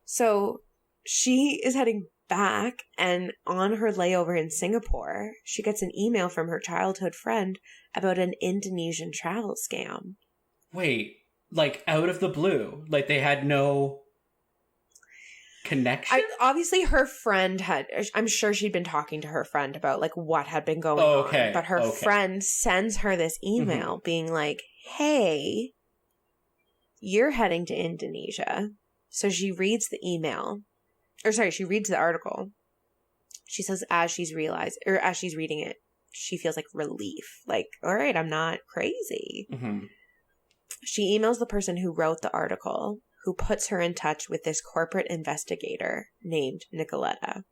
[SPEAKER 2] So she is heading back, and on her layover in Singapore, she gets an email from her childhood friend about an Indonesian travel scam.
[SPEAKER 1] Wait, like out of the blue? Like they had no connection?
[SPEAKER 2] Obviously, her friend had, I'm sure she'd been talking to her friend about like what had been going on. But her friend sends her this email being like, hey, you're heading to Indonesia. So she reads the email. She reads the article. She says as she's reading it, she feels like relief. Like, all right, I'm not crazy. Mm-hmm. She emails the person who wrote the article, who puts her in touch with this corporate investigator named Nicoletta.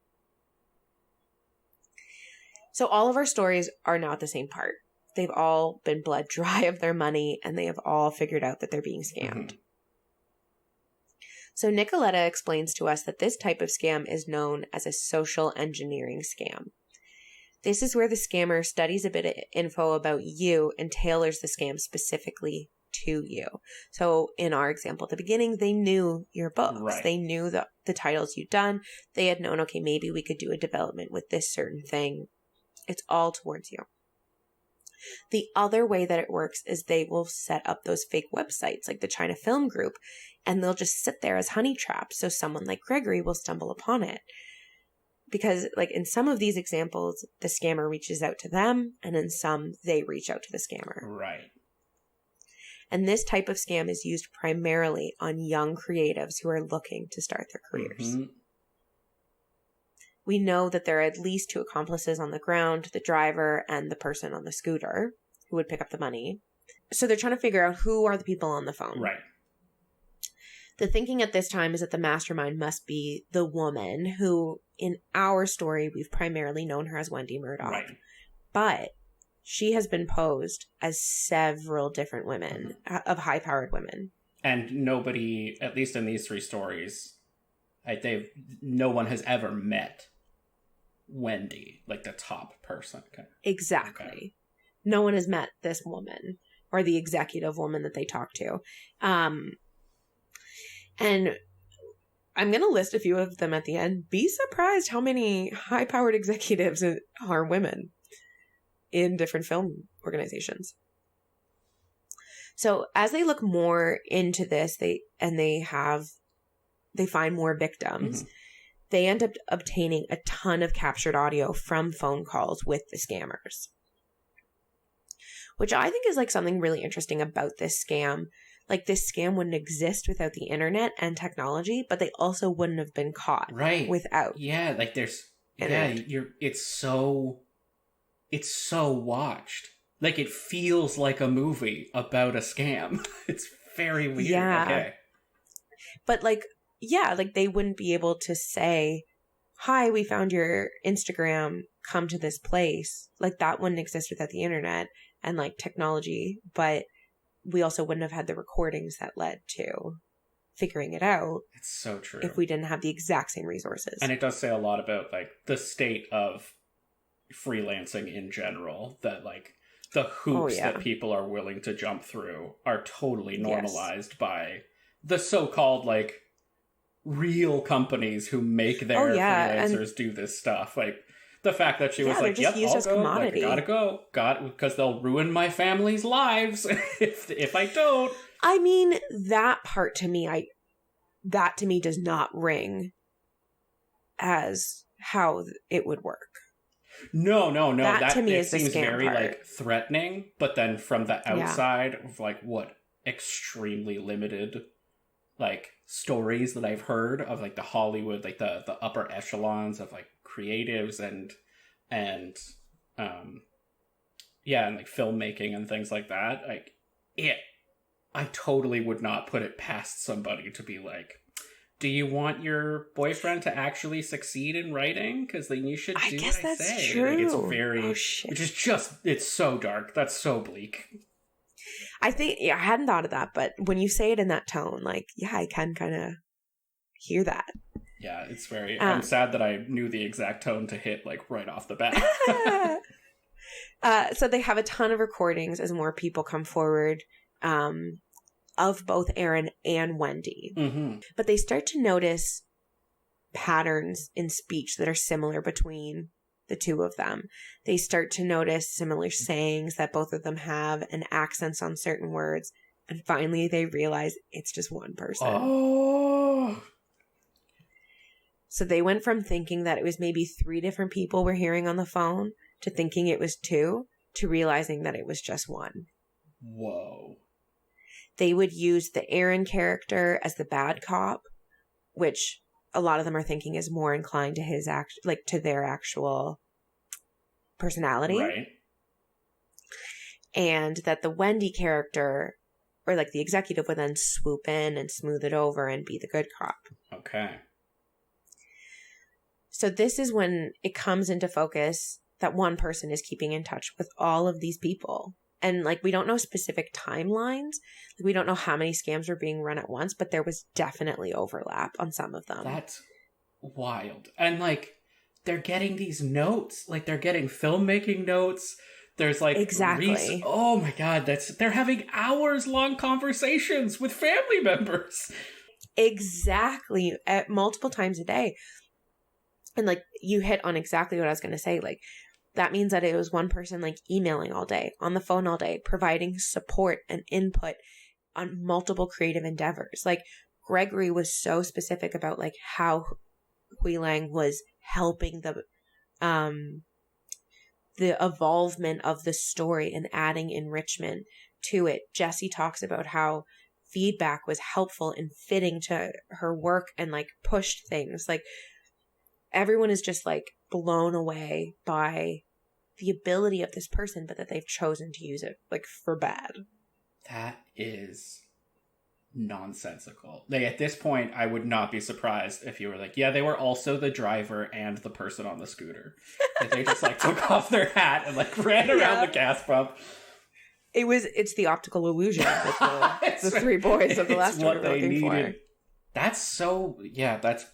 [SPEAKER 2] So all of our stories are now at the same part. They've all been bled dry of their money, and they have all figured out that they're being scammed. Mm-hmm. So Nicoletta explains to us that this type of scam is known as a social engineering scam. This is where the scammer studies a bit of info about you and tailors the scam specifically to you. So in our example at the beginning, they knew your books. Right. They knew the titles you'd done. They had known, okay, maybe we could do a development with this certain thing. It's all towards you. The other way that it works is they will set up those fake websites like the China Film Group, and they'll just sit there as honey traps so someone like Gregory will stumble upon it. Because like in some of these examples, the scammer reaches out to them, and in some, they reach out to the scammer.
[SPEAKER 1] Right.
[SPEAKER 2] And this type of scam is used primarily on young creatives who are looking to start their careers. Mm-hmm. We know that there are at least 2 accomplices on the ground, the driver and the person on the scooter who would pick up the money. So they're trying to figure out who are the people on the phone.
[SPEAKER 1] Right.
[SPEAKER 2] The thinking at this time is that the mastermind must be the woman who, in our story, we've primarily known her as Wendy Murdoch. Right. But she has been posed as several different women, of high-powered women.
[SPEAKER 1] And nobody, at least in these 3 stories, no one has ever met Wendy, like the top person. Okay.
[SPEAKER 2] Exactly. Okay. No one has met this woman or the executive woman that they talk to. And I'm going to list a few of them at the end. Be surprised how many high-powered executives are women in different film organizations. So as they look more into this, they find more victims. Mm-hmm. They end up obtaining a ton of captured audio from phone calls with the scammers, which I think is like something really interesting about this scam. Like, this scam wouldn't exist without the internet and technology, but they also wouldn't have been caught without.
[SPEAKER 1] Yeah, like there's internet. It's so watched. Like, it feels like a movie about a scam. It's very weird. Yeah. Okay.
[SPEAKER 2] But like they wouldn't be able to say, "Hi, we found your Instagram, come to this place." Like, that wouldn't exist without the internet and like technology, but we also wouldn't have had the recordings that led to figuring it out.
[SPEAKER 1] It's so true.
[SPEAKER 2] If we didn't have the exact same resources.
[SPEAKER 1] And it does say a lot about like the state of freelancing in general, that like the hoops that people are willing to jump through are totally normalized by the so-called like real companies who make their freelancers do this stuff. Like, the fact that she was like, "Yep, I'll go. Like, gotta go. Because they'll ruin my family's lives if I don't." I
[SPEAKER 2] mean, that part to me, that to me does not ring as how it would work.
[SPEAKER 1] No. That to me is seems very part. Like threatening, but then from the outside of like what extremely limited like stories that I've heard of like the Hollywood, like the upper echelons of like creatives and like filmmaking and things like that, like I totally would not put it past somebody to be like, "Do you want your boyfriend to actually succeed in writing? Because then you should do what I say."
[SPEAKER 2] True.
[SPEAKER 1] Like, it's very, it's so dark. That's so bleak.
[SPEAKER 2] I think I hadn't thought of that, but when you say it in that tone, like, I can kind of hear that.
[SPEAKER 1] Yeah, it's very... I'm sad that I knew the exact tone to hit, like, right off the bat.
[SPEAKER 2] So they have a ton of recordings as more people come forward of both Aaron and Wendy. Mm-hmm. But they start to notice patterns in speech that are similar between the two of them. They start to notice similar sayings that both of them have and accents on certain words. And finally, they realize it's just one person.
[SPEAKER 1] Oh...
[SPEAKER 2] So they went from thinking that it was maybe 3 different people we're hearing on the phone to thinking it was 2 to realizing that it was just 1.
[SPEAKER 1] Whoa.
[SPEAKER 2] They would use the Aaron character as the bad cop, which a lot of them are thinking is more inclined to his to their actual personality.
[SPEAKER 1] Right.
[SPEAKER 2] And that the Wendy character, or like the executive, would then swoop in and smooth it over and be the good cop.
[SPEAKER 1] Okay.
[SPEAKER 2] So this is when it comes into focus that one person is keeping in touch with all of these people. And like, we don't know specific timelines. Like, we don't know how many scams were being run at once, but there was definitely overlap on some of them.
[SPEAKER 1] That's wild. And like, they're getting these notes. Like, they're getting filmmaking notes. There's like...
[SPEAKER 2] Exactly.
[SPEAKER 1] Oh my God, they're having hours-long conversations with family members.
[SPEAKER 2] Exactly. At multiple times a day. And like, you hit on exactly what I was going to say. Like, that means that it was one person like emailing all day, on the phone all day, providing support and input on multiple creative endeavors. Like, Gregory was so specific about like how Hui Lang was helping the evolvement of the story and adding enrichment to it. Jessie talks about how feedback was helpful in fitting to her work and like pushed things. Like, everyone is just like blown away by the ability of this person, but that they've chosen to use it like for bad.
[SPEAKER 1] That is nonsensical. Like, at this point, I would not be surprised if you were like, yeah, they were also the driver and the person on the scooter. That they just like took off their hat and like ran around the gas pump.
[SPEAKER 2] It's the optical illusion that the 3 boys of the last one were looking for.
[SPEAKER 1] That's so, that's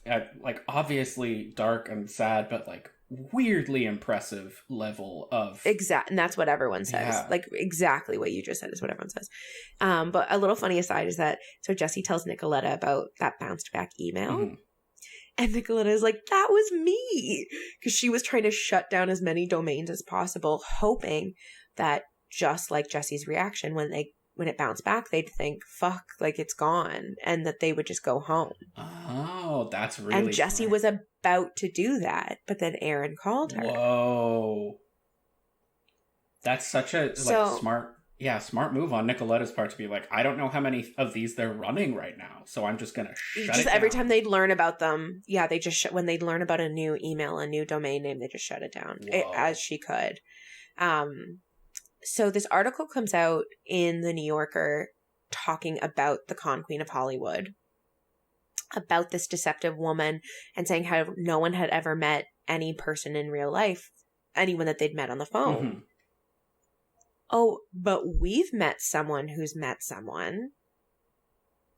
[SPEAKER 1] like obviously dark and sad, but like weirdly impressive level of...
[SPEAKER 2] And that's what everyone says.
[SPEAKER 1] Yeah.
[SPEAKER 2] Like, exactly what you just said is what everyone says. But a little funny aside is that, so Jesse tells Nicoletta about that bounced back email.
[SPEAKER 1] Mhm.
[SPEAKER 2] And Nicoletta is like, that was me. Because she was trying to shut down as many domains as possible, hoping that just like Jesse's reaction when it bounced back, they'd think, fuck, like it's gone, and that they would just go home.
[SPEAKER 1] Oh, that's really
[SPEAKER 2] And Jesse
[SPEAKER 1] smart.
[SPEAKER 2] was about to do that, but then Aaron called her.
[SPEAKER 1] Whoa. That's such a smart move on Nicoletta's part to be like, I don't know how many of these they're running right now, so I'm just gonna shut it down.
[SPEAKER 2] Every time they'd learn about them, they just when they'd learn about a new email, a new domain name, they just shut it down as she could. So this article comes out in the New Yorker talking about the con queen of Hollywood, about this deceptive woman, and saying how no one had ever met any person in real life, anyone that they'd met on the phone.
[SPEAKER 1] Mm-hmm.
[SPEAKER 2] Oh, but we've met someone who's met someone.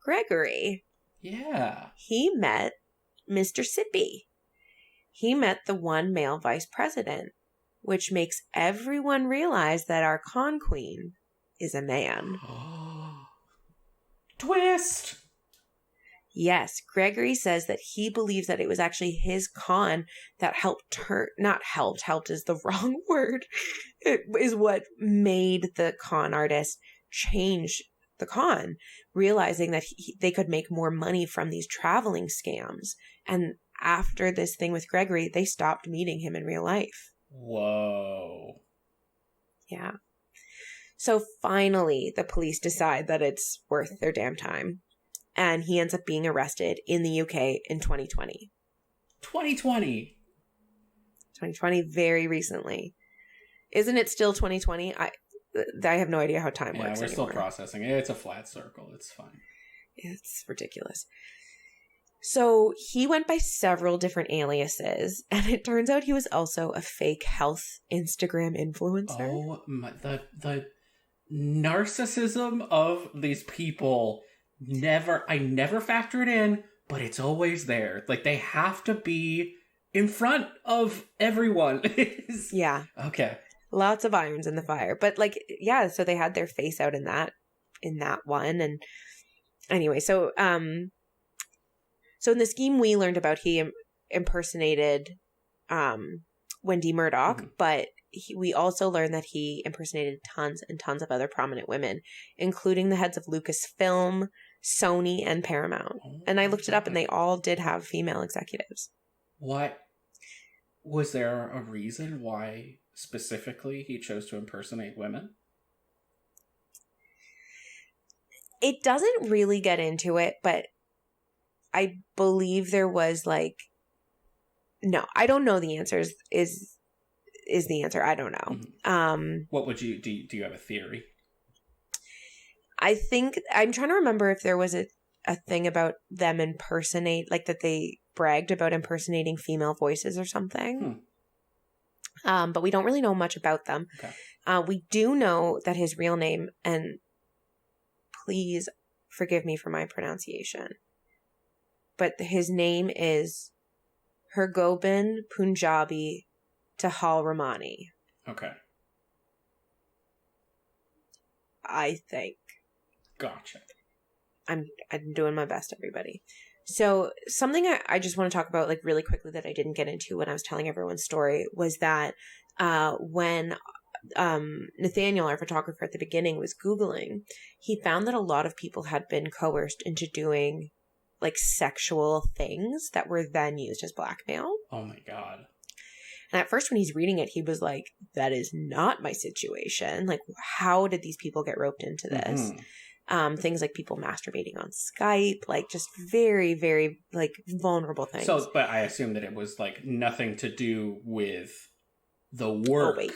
[SPEAKER 2] Gregory.
[SPEAKER 1] Yeah.
[SPEAKER 2] He met Mr. Sippy. He met the one male vice president, which makes everyone realize that our con queen is a man.
[SPEAKER 1] Twist!
[SPEAKER 2] Yes, Gregory says that he believes that it was actually his con that helped helped is the wrong word. It is what made the con artist change the con, realizing that they could make more money from these traveling scams. And after this thing with Gregory, they stopped meeting him in real life.
[SPEAKER 1] Whoa.
[SPEAKER 2] Yeah. So finally, the police decide that it's worth their damn time. And he ends up being arrested in the UK in 2020.
[SPEAKER 1] 2020.
[SPEAKER 2] 2020, very recently. Isn't it still 2020? I have no idea how time works
[SPEAKER 1] we're
[SPEAKER 2] anymore.
[SPEAKER 1] still processing it. It's a flat circle. It's fine.
[SPEAKER 2] It's ridiculous. So he went by several different aliases, and it turns out he was also a fake health Instagram influencer.
[SPEAKER 1] Oh, my, the narcissism of these people... I never factor it in, but it's always there. Like, they have to be in front of everyone.
[SPEAKER 2] Yeah.
[SPEAKER 1] Okay.
[SPEAKER 2] Lots of irons in the fire. But, so they had their face out in that one. And anyway, so in the scheme we learned about, he impersonated Wendy Murdoch,
[SPEAKER 1] mm-hmm.
[SPEAKER 2] but we also learned that he impersonated tons and tons of other prominent women, including the heads of Lucasfilm, Sony, and Paramount. And I looked it up, and they all did have female executives.
[SPEAKER 1] What? Was there a reason why specifically he chose to impersonate women?
[SPEAKER 2] It doesn't really get into it, but I believe there was no, I don't know the answers is the answer. I don't know.
[SPEAKER 1] Mm-hmm. What would you do? You have a theory?
[SPEAKER 2] I think I'm trying to remember if there was a thing about them that they bragged about impersonating female voices or something. But we don't really know much about them.
[SPEAKER 1] Okay.
[SPEAKER 2] We do know that his real name, and please forgive me for my pronunciation, but his name is Hargobind Punjabi Tahal Ramani.
[SPEAKER 1] Okay.
[SPEAKER 2] I think.
[SPEAKER 1] Gotcha.
[SPEAKER 2] I'm doing my best, everybody. So something I just want to talk about really quickly that I didn't get into when I was telling everyone's story was that when Nathaniel, our photographer at the beginning, was Googling, he found that a lot of people had been coerced into doing sexual things that were then used as blackmail.
[SPEAKER 1] Oh my God.
[SPEAKER 2] And at first when he's reading it, he was like, that is not my situation. How did these people get roped into this? Mm-hmm. Things like people masturbating on Skype, just very, very vulnerable things.
[SPEAKER 1] So, but I assume that it was nothing to do with the work.
[SPEAKER 2] Oh,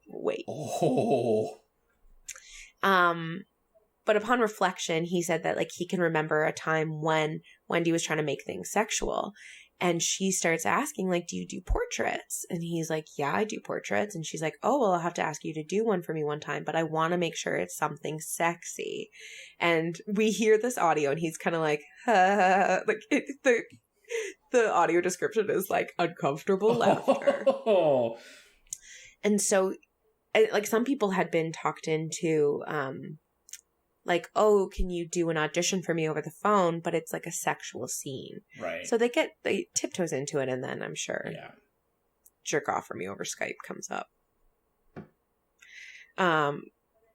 [SPEAKER 2] wait.
[SPEAKER 1] Oh.
[SPEAKER 2] But upon reflection, he said that he can remember a time when Wendy was trying to make things sexual. And she starts asking, do you do portraits? And he's like, yeah, I do portraits. And she's like, oh, well, I'll have to ask you to do one for me one time, but I want to make sure it's something sexy. And we hear this audio, and he's kind of The audio description is like uncomfortable laughter.
[SPEAKER 1] Oh.
[SPEAKER 2] And so, like, some people had been talked into, like, oh, can you do an audition for me over the phone? But it's like a sexual scene.
[SPEAKER 1] Right.
[SPEAKER 2] So they tiptoes into it, and then I'm sure jerk off for me over Skype comes up.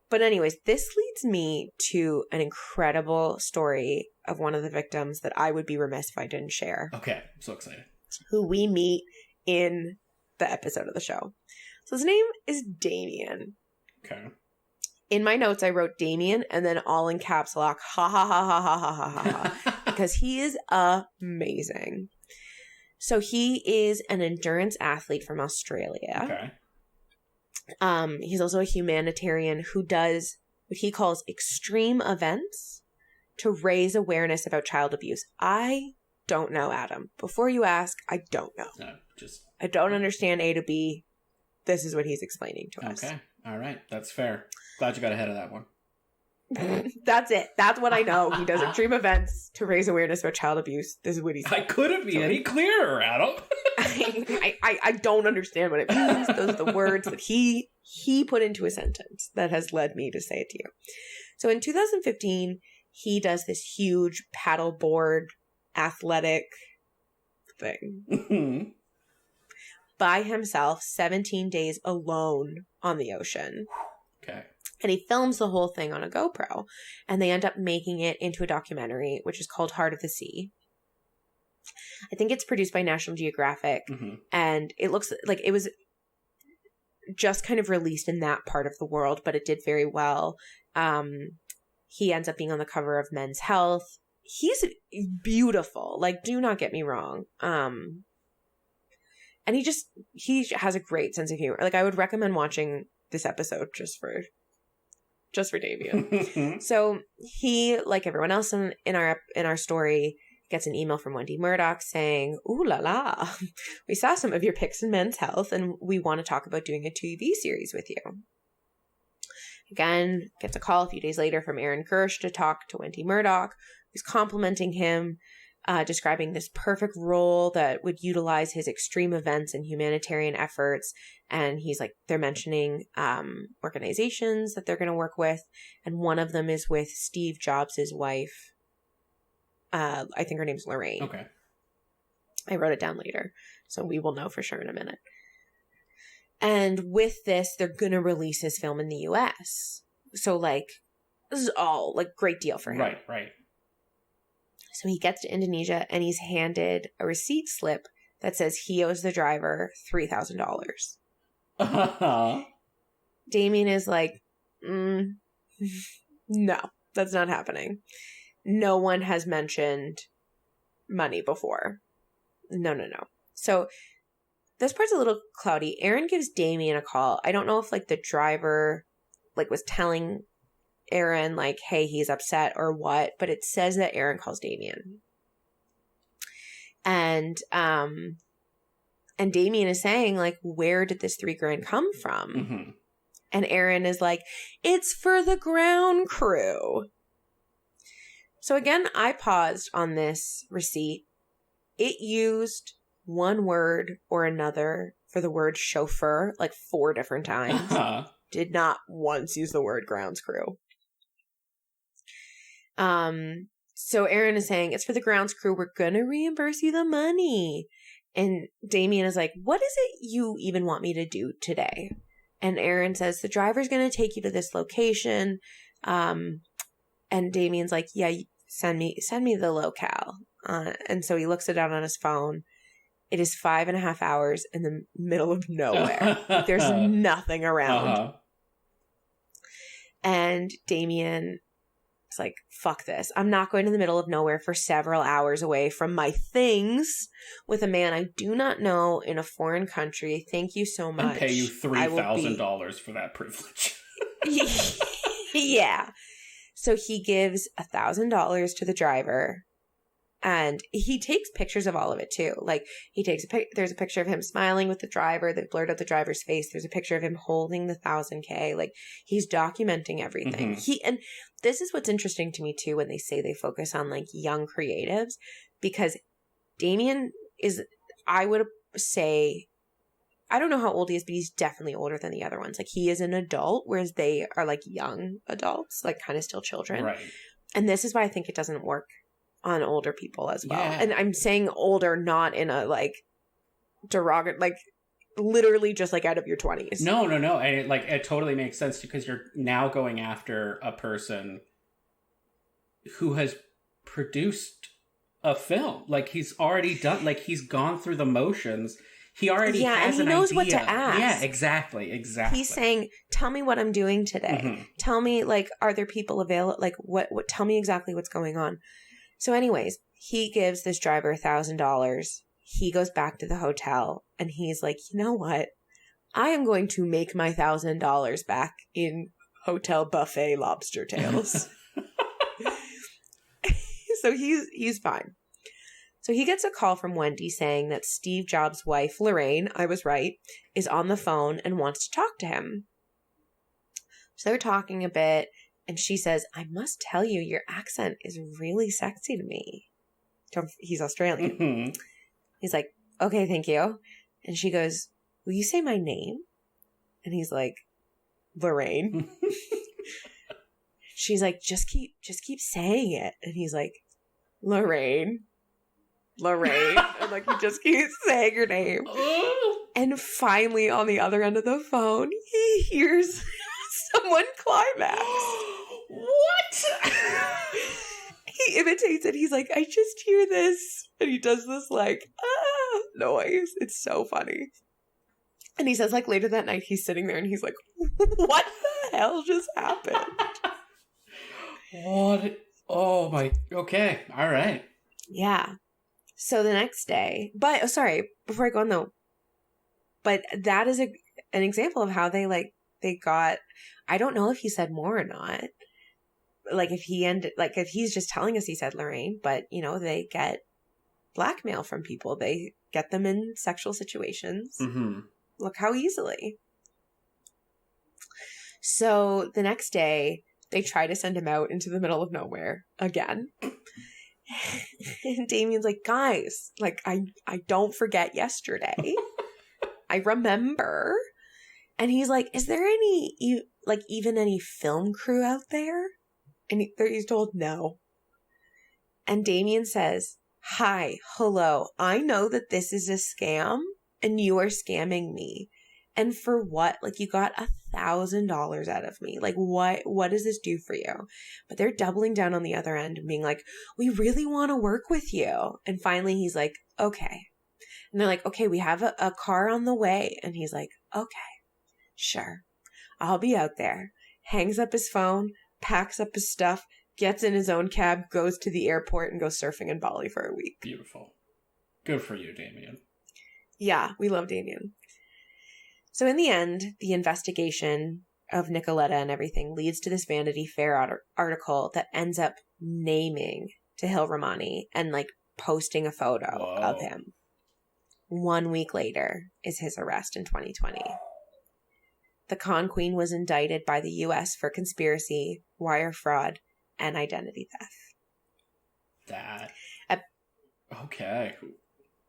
[SPEAKER 2] But anyways, this leads me to an incredible story of one of the victims that I would be remiss if I didn't share.
[SPEAKER 1] Okay, I'm so excited.
[SPEAKER 2] Who we meet in the episode of the show. So his name is Damien.
[SPEAKER 1] Okay.
[SPEAKER 2] In my notes, I wrote Damien and then all in caps lock, ha ha ha ha ha ha ha ha, because he is amazing. So he is an endurance athlete from Australia.
[SPEAKER 1] Okay.
[SPEAKER 2] He's also a humanitarian who does what he calls extreme events to raise awareness about child abuse. I don't know, Adam. Before you ask, I don't know.
[SPEAKER 1] No,
[SPEAKER 2] I don't understand A to B. This is what he's explaining to us.
[SPEAKER 1] Okay. All right. That's fair. Glad you got ahead of that one.
[SPEAKER 2] That's it. That's what I know. He does extreme events to raise awareness about child abuse. This is what he's
[SPEAKER 1] I couldn't be any clearer, Adam.
[SPEAKER 2] I don't understand what it means. Those are the words that he put into a sentence that has led me to say it to you. So in 2015, he does this huge paddleboard athletic thing by himself, 17 days alone on the ocean.
[SPEAKER 1] Okay.
[SPEAKER 2] And he films the whole thing on a GoPro, and they end up making it into a documentary, which is called Heart of the Sea. I think it's produced by National Geographic, and it looks like it was just kind of released in that part of the world, but it did very well. He ends up being on the cover of Men's Health. He's beautiful. Like, do not get me wrong. And he has a great sense of humor. Like, I would recommend watching this episode just for Damien. So he, like everyone else in our story, gets an email from Wendy Murdoch saying, "Ooh la la, we saw some of your pics in Men's Health and we want to talk about doing a TV series with you." Again, gets a call a few days later from Aaron Kirsch to talk to Wendy Murdoch, who's complimenting him, describing this perfect role that would utilize his extreme events and humanitarian efforts. And he's like, they're mentioning organizations that they're going to work with. And one of them is with Steve Jobs' wife. I think her name's Lorraine.
[SPEAKER 1] Okay.
[SPEAKER 2] I wrote it down later, so we will know for sure in a minute. And with this, they're going to release his film in the U.S. So, like, this is all, like, great deal for him.
[SPEAKER 1] Right.
[SPEAKER 2] So he gets to Indonesia, and he's handed a receipt slip that says he owes the driver $3,000. Damien is like, no, that's not happening. No one has mentioned money before. No. So this part's a little cloudy. Aaron gives Damien a call. I don't know if, like, the driver, like, was telling Aaron, like, hey, he's upset or what, but it says that Aaron calls Damien. And Damien is saying, like, where did this $3,000 come from? Mm-hmm. And Aaron is like, it's for the ground crew. So again, I paused on this receipt. It used one word or another for the word chauffeur, like 4 different times. Did not once use the word grounds crew. So Aaron is saying, it's for the grounds crew. We're going to reimburse you the money. And Damien is like, what is it you even want me to do today? And Aaron says, the driver's going to take you to this location. And Damien's like, yeah, send me the locale. And so he looks it out on his phone. It is 5.5 hours in the middle of nowhere. There's nothing around. And Damien is like, fuck this. I'm not going to the middle of nowhere for several hours away from my things with a man I do not know in a foreign country. Thank you so much.
[SPEAKER 1] And pay you $3,000 for that privilege.
[SPEAKER 2] Yeah. So he gives $1,000 to the driver. And he takes pictures of all of it too. Like, he takes there's a picture of him smiling with the driver. They blurred out the driver's face. There's a picture of him holding the $1,000. Like, he's documenting everything. Mm-hmm. And this is what's interesting to me too, when they say they focus on, like, young creatives, because Damien is, I would say, I don't know how old he is, but he's definitely older than the other ones. Like, he is an adult, whereas they are, like, young adults, like, kind of still children.
[SPEAKER 1] Right.
[SPEAKER 2] And this is why I think it doesn't work on older people as well.
[SPEAKER 1] Yeah.
[SPEAKER 2] And I'm saying older, not in a, like, derogatory, like, literally just, like, out of your 20s.
[SPEAKER 1] No. And it totally makes sense because you're now going after a person who has produced a film. Like, he's already done, like, he's gone through the motions. He already has an idea. Yeah, and he knows what to ask. Yeah, exactly.
[SPEAKER 2] He's saying, tell me what I'm doing today. Mm-hmm. Tell me, like, are there people available? Like, what, tell me exactly what's going on. So anyways, he gives this driver $1,000. He goes back to the hotel and he's like, you know what? I am going to make my $1,000 back in hotel buffet lobster tails. So he's fine. So he gets a call from Wendy saying that Steve Jobs' wife, Lorraine, I was right, is on the phone and wants to talk to him. So they're talking a bit, and she says, I must tell you, your accent is really sexy to me. He's Australian. Mm-hmm. He's like, okay, thank you. And she goes, will you say my name? And he's like, Lorraine. She's like, just keep saying it. And he's like, Lorraine. And like, he just keeps saying her name. And finally, on the other end of the phone, he hears someone climax.
[SPEAKER 1] What?
[SPEAKER 2] He imitates it. He's like, I just hear this. And he does this, like, noise. It's so funny. And he says, like, later that night, he's sitting there and he's like, what the hell just happened?
[SPEAKER 1] What? Oh, my. Okay. All right.
[SPEAKER 2] Yeah. So the next day, but sorry, before I go on though, but that is an example of how they got, I don't know if he said more or not. Like if he's just telling us he said Lorraine, but you know, they get blackmail from people. They get them in sexual situations. Mm-hmm. Look how easily. So the next day they try to send him out into the middle of nowhere again. And Damien's like, guys, like, I don't forget yesterday. I remember. And he's like, is there even any film crew out there? And he's told no. And Damien says, hi, hello, I know that this is a scam and you are scamming me. And for what? Like, you got $1,000 out of me. Like, what does this do for you? But they're doubling down on the other end and being like, we really want to work with you. And finally he's like, okay. And they're like, okay, we have a car on the way. And he's like, okay, sure. I'll be out there. Hangs up his phone, packs up his stuff, gets in his own cab, goes to the airport and goes surfing in Bali for a week.
[SPEAKER 1] Beautiful. Good for you, Damien.
[SPEAKER 2] Yeah, we love Damien. So in the end, the investigation of Nicoletta and everything leads to this Vanity Fair article that ends up naming Tahil Rahmani and like posting a photo of him. 1 week later is his arrest in 2020. The Con Queen was indicted by the U.S. for conspiracy, wire fraud, and identity theft.
[SPEAKER 1] Okay.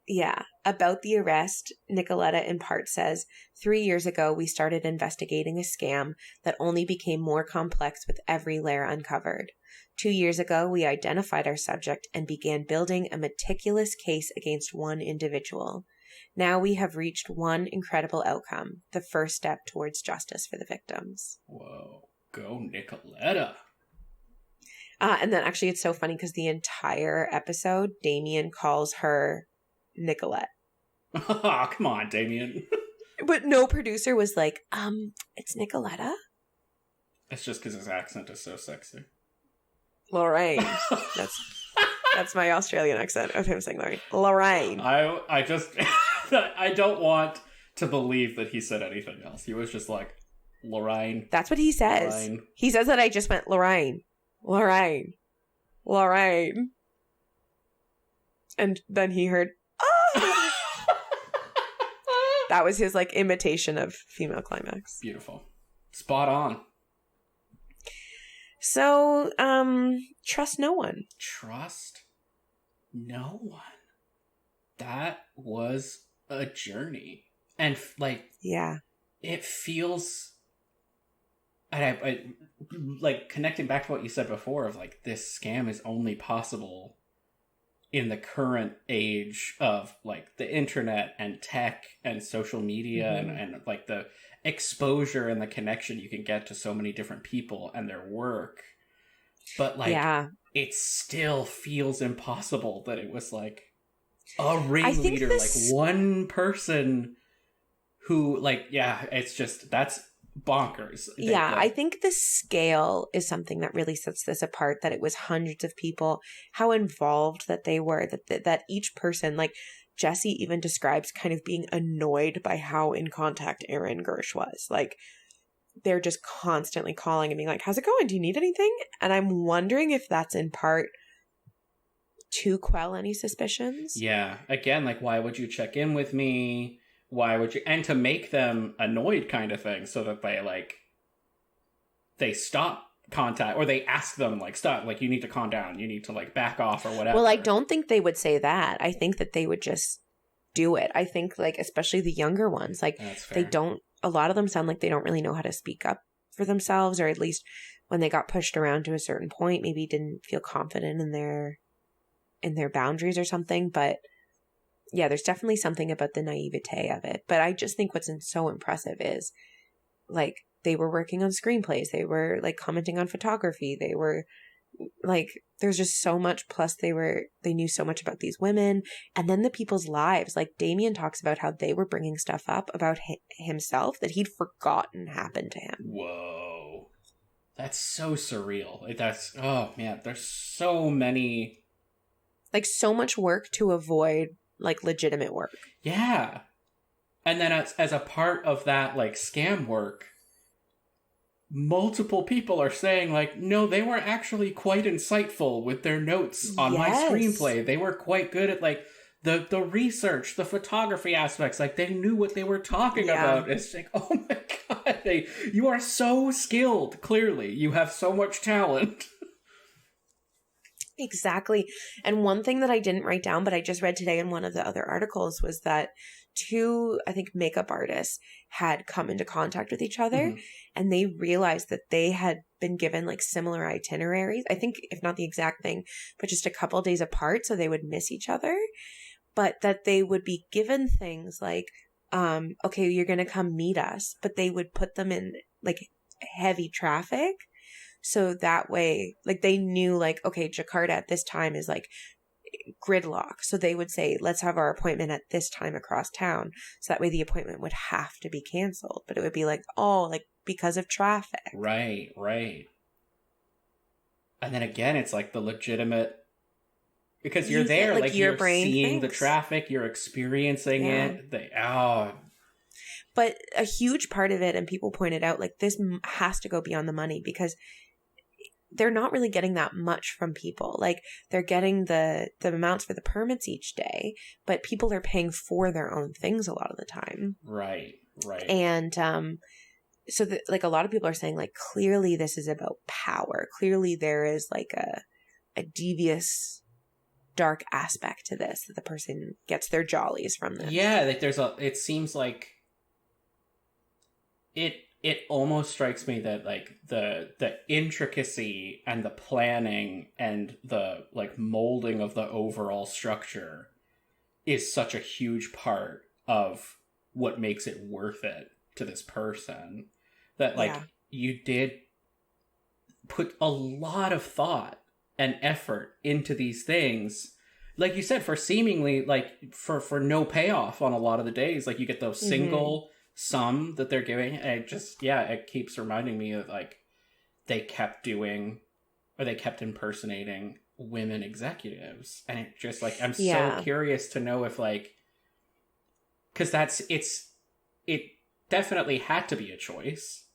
[SPEAKER 2] Yeah. About the arrest, Nicoletta in part says, 3 years ago, we started investigating a scam that only became more complex with every layer uncovered. 2 years ago, we identified our subject and began building a meticulous case against one individual. Now we have reached one incredible outcome, the first step towards justice for the victims.
[SPEAKER 1] Whoa. Go Nicoletta.
[SPEAKER 2] And then actually it's so funny because the entire episode, Damien calls her Nicolette.
[SPEAKER 1] Oh, come on, Damien.
[SPEAKER 2] But no producer was like, it's Nicoletta?
[SPEAKER 1] It's just because his accent is so sexy.
[SPEAKER 2] Lorraine. That's my Australian accent of him saying Lorraine. Lorraine.
[SPEAKER 1] I just, I don't want to believe that he said anything else. He was just like, Lorraine.
[SPEAKER 2] That's what he says.
[SPEAKER 1] Lorraine. He
[SPEAKER 2] says that I just went, Lorraine. Lorraine. Lorraine. And then he heard, oh! That was his like imitation of female climax.
[SPEAKER 1] Beautiful. Spot on.
[SPEAKER 2] So, trust no one.
[SPEAKER 1] Trust no one. that was a journey. And like,
[SPEAKER 2] Yeah.
[SPEAKER 1] it feels, and I like connecting back to what you said before of like, this scam is only possible in the current age of like the internet and tech and social media, and like the exposure and the connection you can get to so many different people and their work. But like, it still feels impossible that it was like a ringleader, like one person who like, it's just, that's bonkers.
[SPEAKER 2] I think the scale is something that really sets this apart, that it was hundreds of people, how involved that they were, that each person, like Jesse even describes kind of being annoyed by how in contact Aaron Gersh was. Like, they're just constantly calling and being like, how's it going? Do you need anything? And I'm wondering if that's in part to quell any suspicions.
[SPEAKER 1] Yeah. Again, like, why would you check in with me? Why would you? And to make them annoyed kind of thing, so that they stop contact, or they ask them like, stop, like, you need to calm down, you need to like back off or whatever.
[SPEAKER 2] Well, I don't think they would say that. I think that they would just do it. I think like, especially the younger ones, like they don't, a lot of them sound like they don't really know how to speak up for themselves, or at least when they got pushed around to a certain point, maybe didn't feel confident in their boundaries or something. But yeah, there's definitely something about the naivete of it. But I just think what's so impressive is like, they were working on screenplays. They were like commenting on photography. They were like, there's just so much. Plus they knew so much about these women, and then the people's lives. Like Damien talks about how they were bringing stuff up about himself that he'd forgotten happened to him.
[SPEAKER 1] Whoa. That's so surreal. Like, that's, oh man, there's so many,
[SPEAKER 2] like so much work to avoid like legitimate work.
[SPEAKER 1] Yeah. And then as a part of that like scam work, multiple people are saying like, no, they were actually quite insightful with their notes on my screenplay. They were quite good at like the research, the photography aspects. Like, they knew what they were talking about. It's like, oh my God, you are so skilled. Clearly, you have so much talent.
[SPEAKER 2] Exactly. And one thing that I didn't write down, but I just read today in one of the other articles, was that 2, I think, makeup artists had come into contact with each other, and they realized that they had been given like similar itineraries. I think, if not the exact thing, but just a couple days apart, so they would miss each other, but that they would be given things like, okay, you're going to come meet us, but they would put them in like heavy traffic. So that way, like, they knew like, okay, Jakarta at this time is like gridlock. So they would say, let's have our appointment at this time across town. So that way the appointment would have to be canceled, but it would be like, oh, like because of traffic. Right.
[SPEAKER 1] And then again, it's like the legitimate, because you're there, like you're seeing the traffic, you're experiencing it. But
[SPEAKER 2] a huge part of it, and people pointed out, like, this has to go beyond the money, because they're not really getting that much from people. Like, they're getting the amounts for the permits each day, but people are paying for their own things a lot of the time.
[SPEAKER 1] Right.
[SPEAKER 2] And so like, a lot of people are saying like, clearly this is about power. Clearly there is like a devious, dark aspect to this, that the person gets their jollies from this. Yeah,
[SPEAKER 1] like it seems like it almost strikes me that like the intricacy and the planning and the like molding of the overall structure is such a huge part of what makes it worth it to this person, that like you did put a lot of thought and effort into these things, like you said, for seemingly like for no payoff on a lot of the days. Like, you get those single sum that they're giving, and it keeps reminding me of like they kept impersonating women executives, and it just like, I'm so curious to know if like, because it definitely had to be a choice.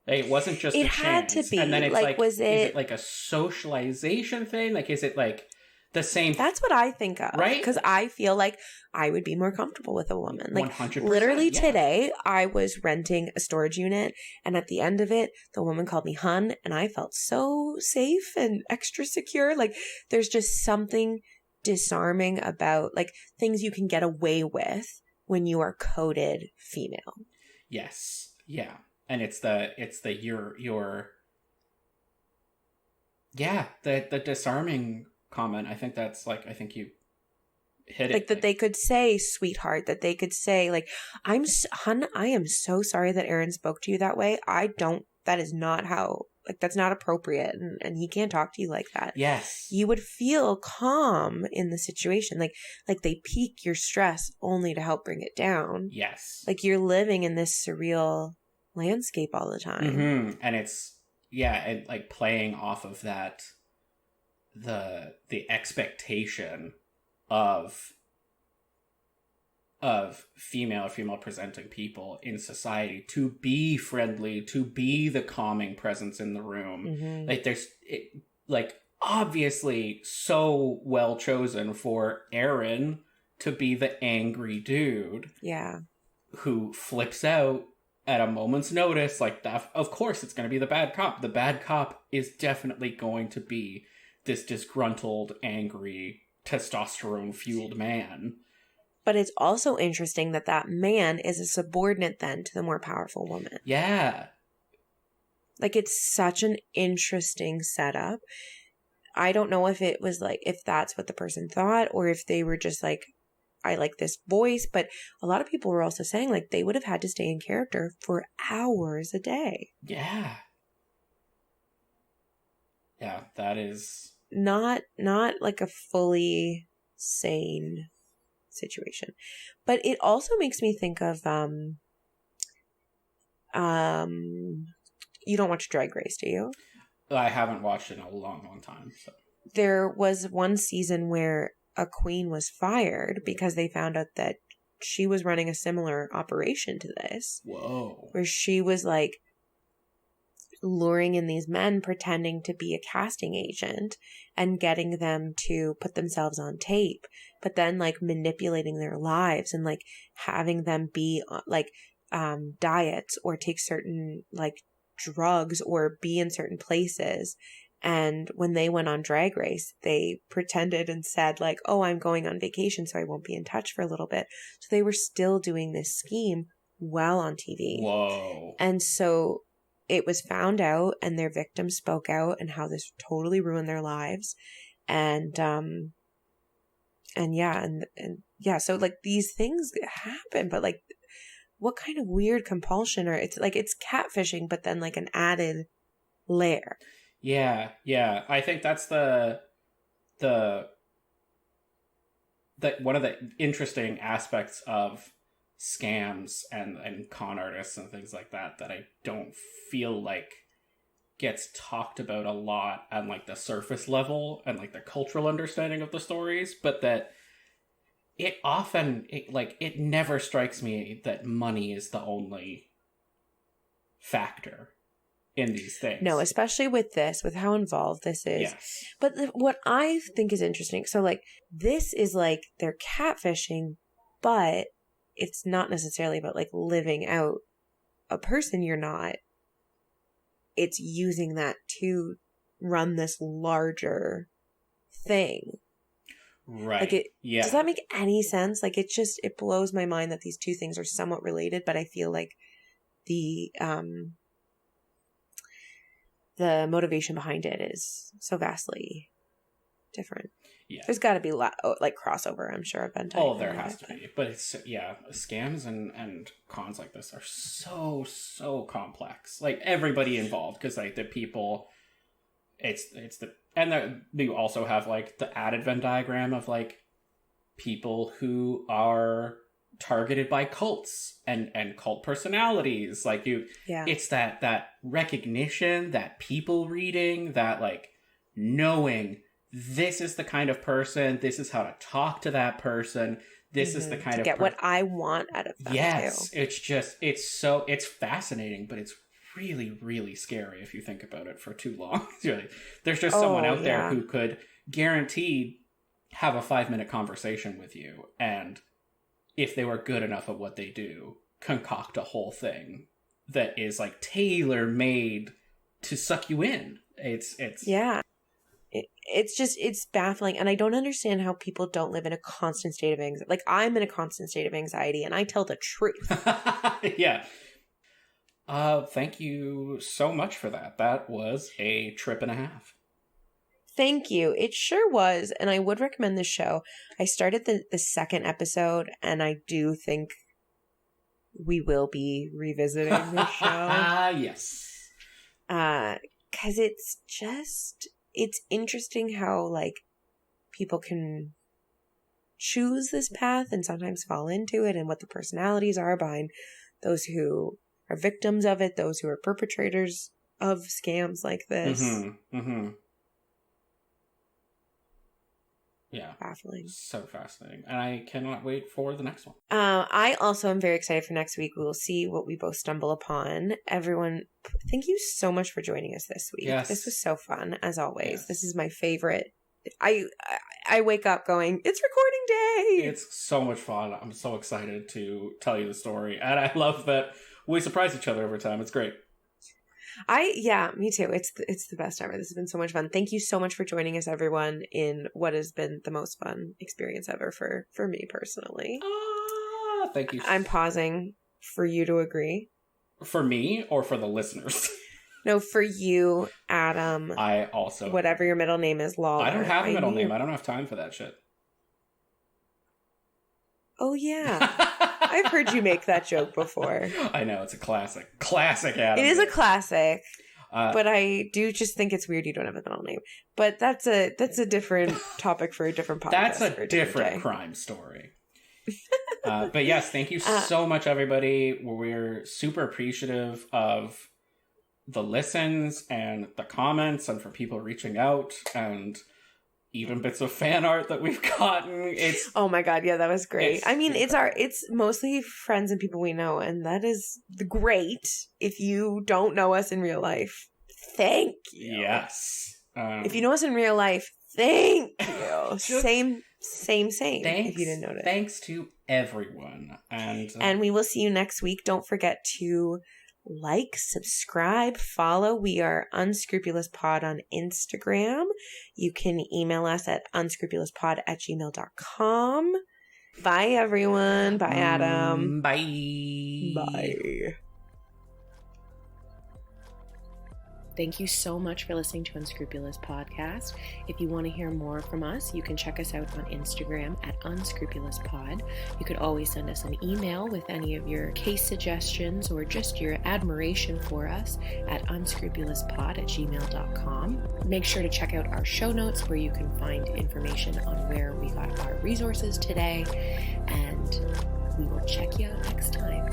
[SPEAKER 1] Like, it wasn't just a chance. It had to be. And then it's like is it like a socialization thing? Like, is it like the same?
[SPEAKER 2] That's what I think of. Right? Because I feel like I would be more comfortable with a woman. Like, 100%, literally today, I was renting a storage unit, and at the end of it, the woman called me hun, and I felt so safe and extra secure. Like, there's just something disarming about like things you can get away with when you are coded female.
[SPEAKER 1] Yes. Yeah. And it's the the disarming comment. I think that's like, I think you hit it.
[SPEAKER 2] Like that they could say sweetheart, that they could say like, hun, I am so sorry that Aaron spoke to you that way. That is not how, like, that's not appropriate. And he can't talk to you like that.
[SPEAKER 1] Yes.
[SPEAKER 2] You would feel calm in the situation. Like they pique your stress only to help bring it down.
[SPEAKER 1] Yes.
[SPEAKER 2] Like you're living in this surreal landscape all the time.
[SPEAKER 1] Mm-hmm. And it's, and like playing off of that, the expectation of female presenting people in society to be friendly, to be the calming presence in the room.
[SPEAKER 2] Mm-hmm.
[SPEAKER 1] Like there's like obviously so well chosen for Aaron to be the angry dude.
[SPEAKER 2] Yeah.
[SPEAKER 1] Who flips out at a moment's notice. Like that, of course it's going to be the bad cop. The bad cop is definitely going to be this disgruntled, angry, testosterone-fueled man.
[SPEAKER 2] But it's also interesting that man is a subordinate then to the more powerful woman.
[SPEAKER 1] Yeah.
[SPEAKER 2] Like, it's such an interesting setup. I don't know if it was like, if that's what the person thought, or if they were just like, I like this voice. But a lot of people were also saying like they would have had to stay in character for hours a day.
[SPEAKER 1] Yeah. Yeah, that is
[SPEAKER 2] not like a fully sane situation. But it also makes me think of you don't watch Drag Race, do you?
[SPEAKER 1] I haven't watched it in a long time. So.
[SPEAKER 2] There was one season where a queen was fired because they found out that she was running a similar operation to this.
[SPEAKER 1] Whoa.
[SPEAKER 2] Where she was like luring in these men pretending to be a casting agent and getting them to put themselves on tape, but then like manipulating their lives and like having them be like diets or take certain like drugs or be in certain places. And when they went on Drag Race, they pretended and said like, oh, I'm going on vacation, so I won't be in touch for a little bit. So they were still doing this scheme while on TV.
[SPEAKER 1] Whoa.
[SPEAKER 2] And so it was found out and their victims spoke out and how this totally ruined their lives. And yeah, so like these things happen, but like what kind of weird compulsion, or it's like it's catfishing, but then like an added layer.
[SPEAKER 1] Yeah. I think that's the one of the interesting aspects of scams and con artists and things like that I don't feel like gets talked about a lot on like the surface level and like the cultural understanding of the stories, but that it never strikes me that money is the only factor in these things.
[SPEAKER 2] No, especially with how involved this is.
[SPEAKER 1] Yes.
[SPEAKER 2] But what I think is interesting, so like this is like they're catfishing, but it's not necessarily about like living out a person you're not. It's using that to run this larger thing.
[SPEAKER 1] Right.
[SPEAKER 2] Like
[SPEAKER 1] yeah.
[SPEAKER 2] Does that make any sense? Like it blows my mind that these two things are somewhat related, but I feel like the motivation behind it is so vastly different.
[SPEAKER 1] Yeah.
[SPEAKER 2] There's got to be like crossover, I'm sure.
[SPEAKER 1] There has to be. But it's, scams and cons like this are so complex. Like everybody involved, because like the people, you also have like the added Venn diagram of like people who are targeted by cults and cult personalities. Like it's that recognition, that people reading, that like knowing this is the kind of person, this is how to talk to that person, this is the kind
[SPEAKER 2] to
[SPEAKER 1] of
[SPEAKER 2] get what I want out of them.
[SPEAKER 1] Yes, too. It's fascinating, but it's really, really scary if you think about it for too long. There's just someone out there who could guaranteed have a 5-minute conversation with you, and if they were good enough at what they do, concoct a whole thing that is like tailor made to suck you in. It's
[SPEAKER 2] It's baffling. And I don't understand how people don't live in a constant state of anxiety. Like, I'm in a constant state of anxiety, and I tell the truth.
[SPEAKER 1] Yeah. Thank you so much for that. That was a trip and a half.
[SPEAKER 2] Thank you. It sure was. And I would recommend this show. I started the second episode, and I do think we will be revisiting this show.
[SPEAKER 1] Yes.
[SPEAKER 2] Because it's interesting how, like, people can choose this path and sometimes fall into it, and what the personalities are behind those who are victims of it, those who are perpetrators of scams like this.
[SPEAKER 1] Mm-hmm. Mm-hmm. Yeah.
[SPEAKER 2] Baffling.
[SPEAKER 1] So fascinating. And I cannot wait for the next one.
[SPEAKER 2] I also am very excited for next week. We will see what we both stumble upon. Everyone, thank you so much for joining us this week.
[SPEAKER 1] Yes.
[SPEAKER 2] This was so fun, as always.
[SPEAKER 1] Yes.
[SPEAKER 2] This is my favorite. I wake up going, it's recording day!
[SPEAKER 1] It's so much fun. I'm so excited to tell you the story. And I love that we surprise each other every time. It's great.
[SPEAKER 2] Yeah, me too. It's the best ever. This has been so much fun. Thank you so much for joining us, everyone, in what has been the most fun experience ever for me personally.
[SPEAKER 1] Thank you.
[SPEAKER 2] I'm pausing for you to agree.
[SPEAKER 1] For me or for the listeners?
[SPEAKER 2] No, for you, Adam.
[SPEAKER 1] I also.
[SPEAKER 2] Whatever your middle name is, Lawler.
[SPEAKER 1] I don't have a middle name. I don't have time for that shit.
[SPEAKER 2] Oh, yeah. I've heard you make that joke before.
[SPEAKER 1] I know. It's a classic. Classic Adam.
[SPEAKER 2] It is a classic. But I do just think it's weird you don't have a middle name. But that's a different topic for a different podcast.
[SPEAKER 1] That's a different crime story. But yes, thank you so much, everybody. We're super appreciative of the listens and the comments, and for people reaching out, and even bits of fan art that we've gotten. It's
[SPEAKER 2] oh my god, yeah, that was great. I mean, it's mostly friends and people we know, and that is great. If you don't know us in real life, thank you.
[SPEAKER 1] Yes.
[SPEAKER 2] If you know us in real life, thank you. same.
[SPEAKER 1] Thanks,
[SPEAKER 2] if you didn't notice.
[SPEAKER 1] Thanks to everyone,
[SPEAKER 2] and we will see you next week. Don't forget to like, subscribe, follow. We are unscrupulouspod on Instagram. You can email us at unscrupulouspod@gmail.com. Bye, everyone. Bye, Adam.
[SPEAKER 1] Bye.
[SPEAKER 2] Bye. Thank you so much for listening to Unscrupulous Podcast. If you want to hear more from us, you can check us out on Instagram at unscrupulouspod. You could always send us an email with any of your case suggestions or just your admiration for us at unscrupulouspod@gmail.com. Make sure to check out our show notes where you can find information on where we got our resources today. And we will check you out next time.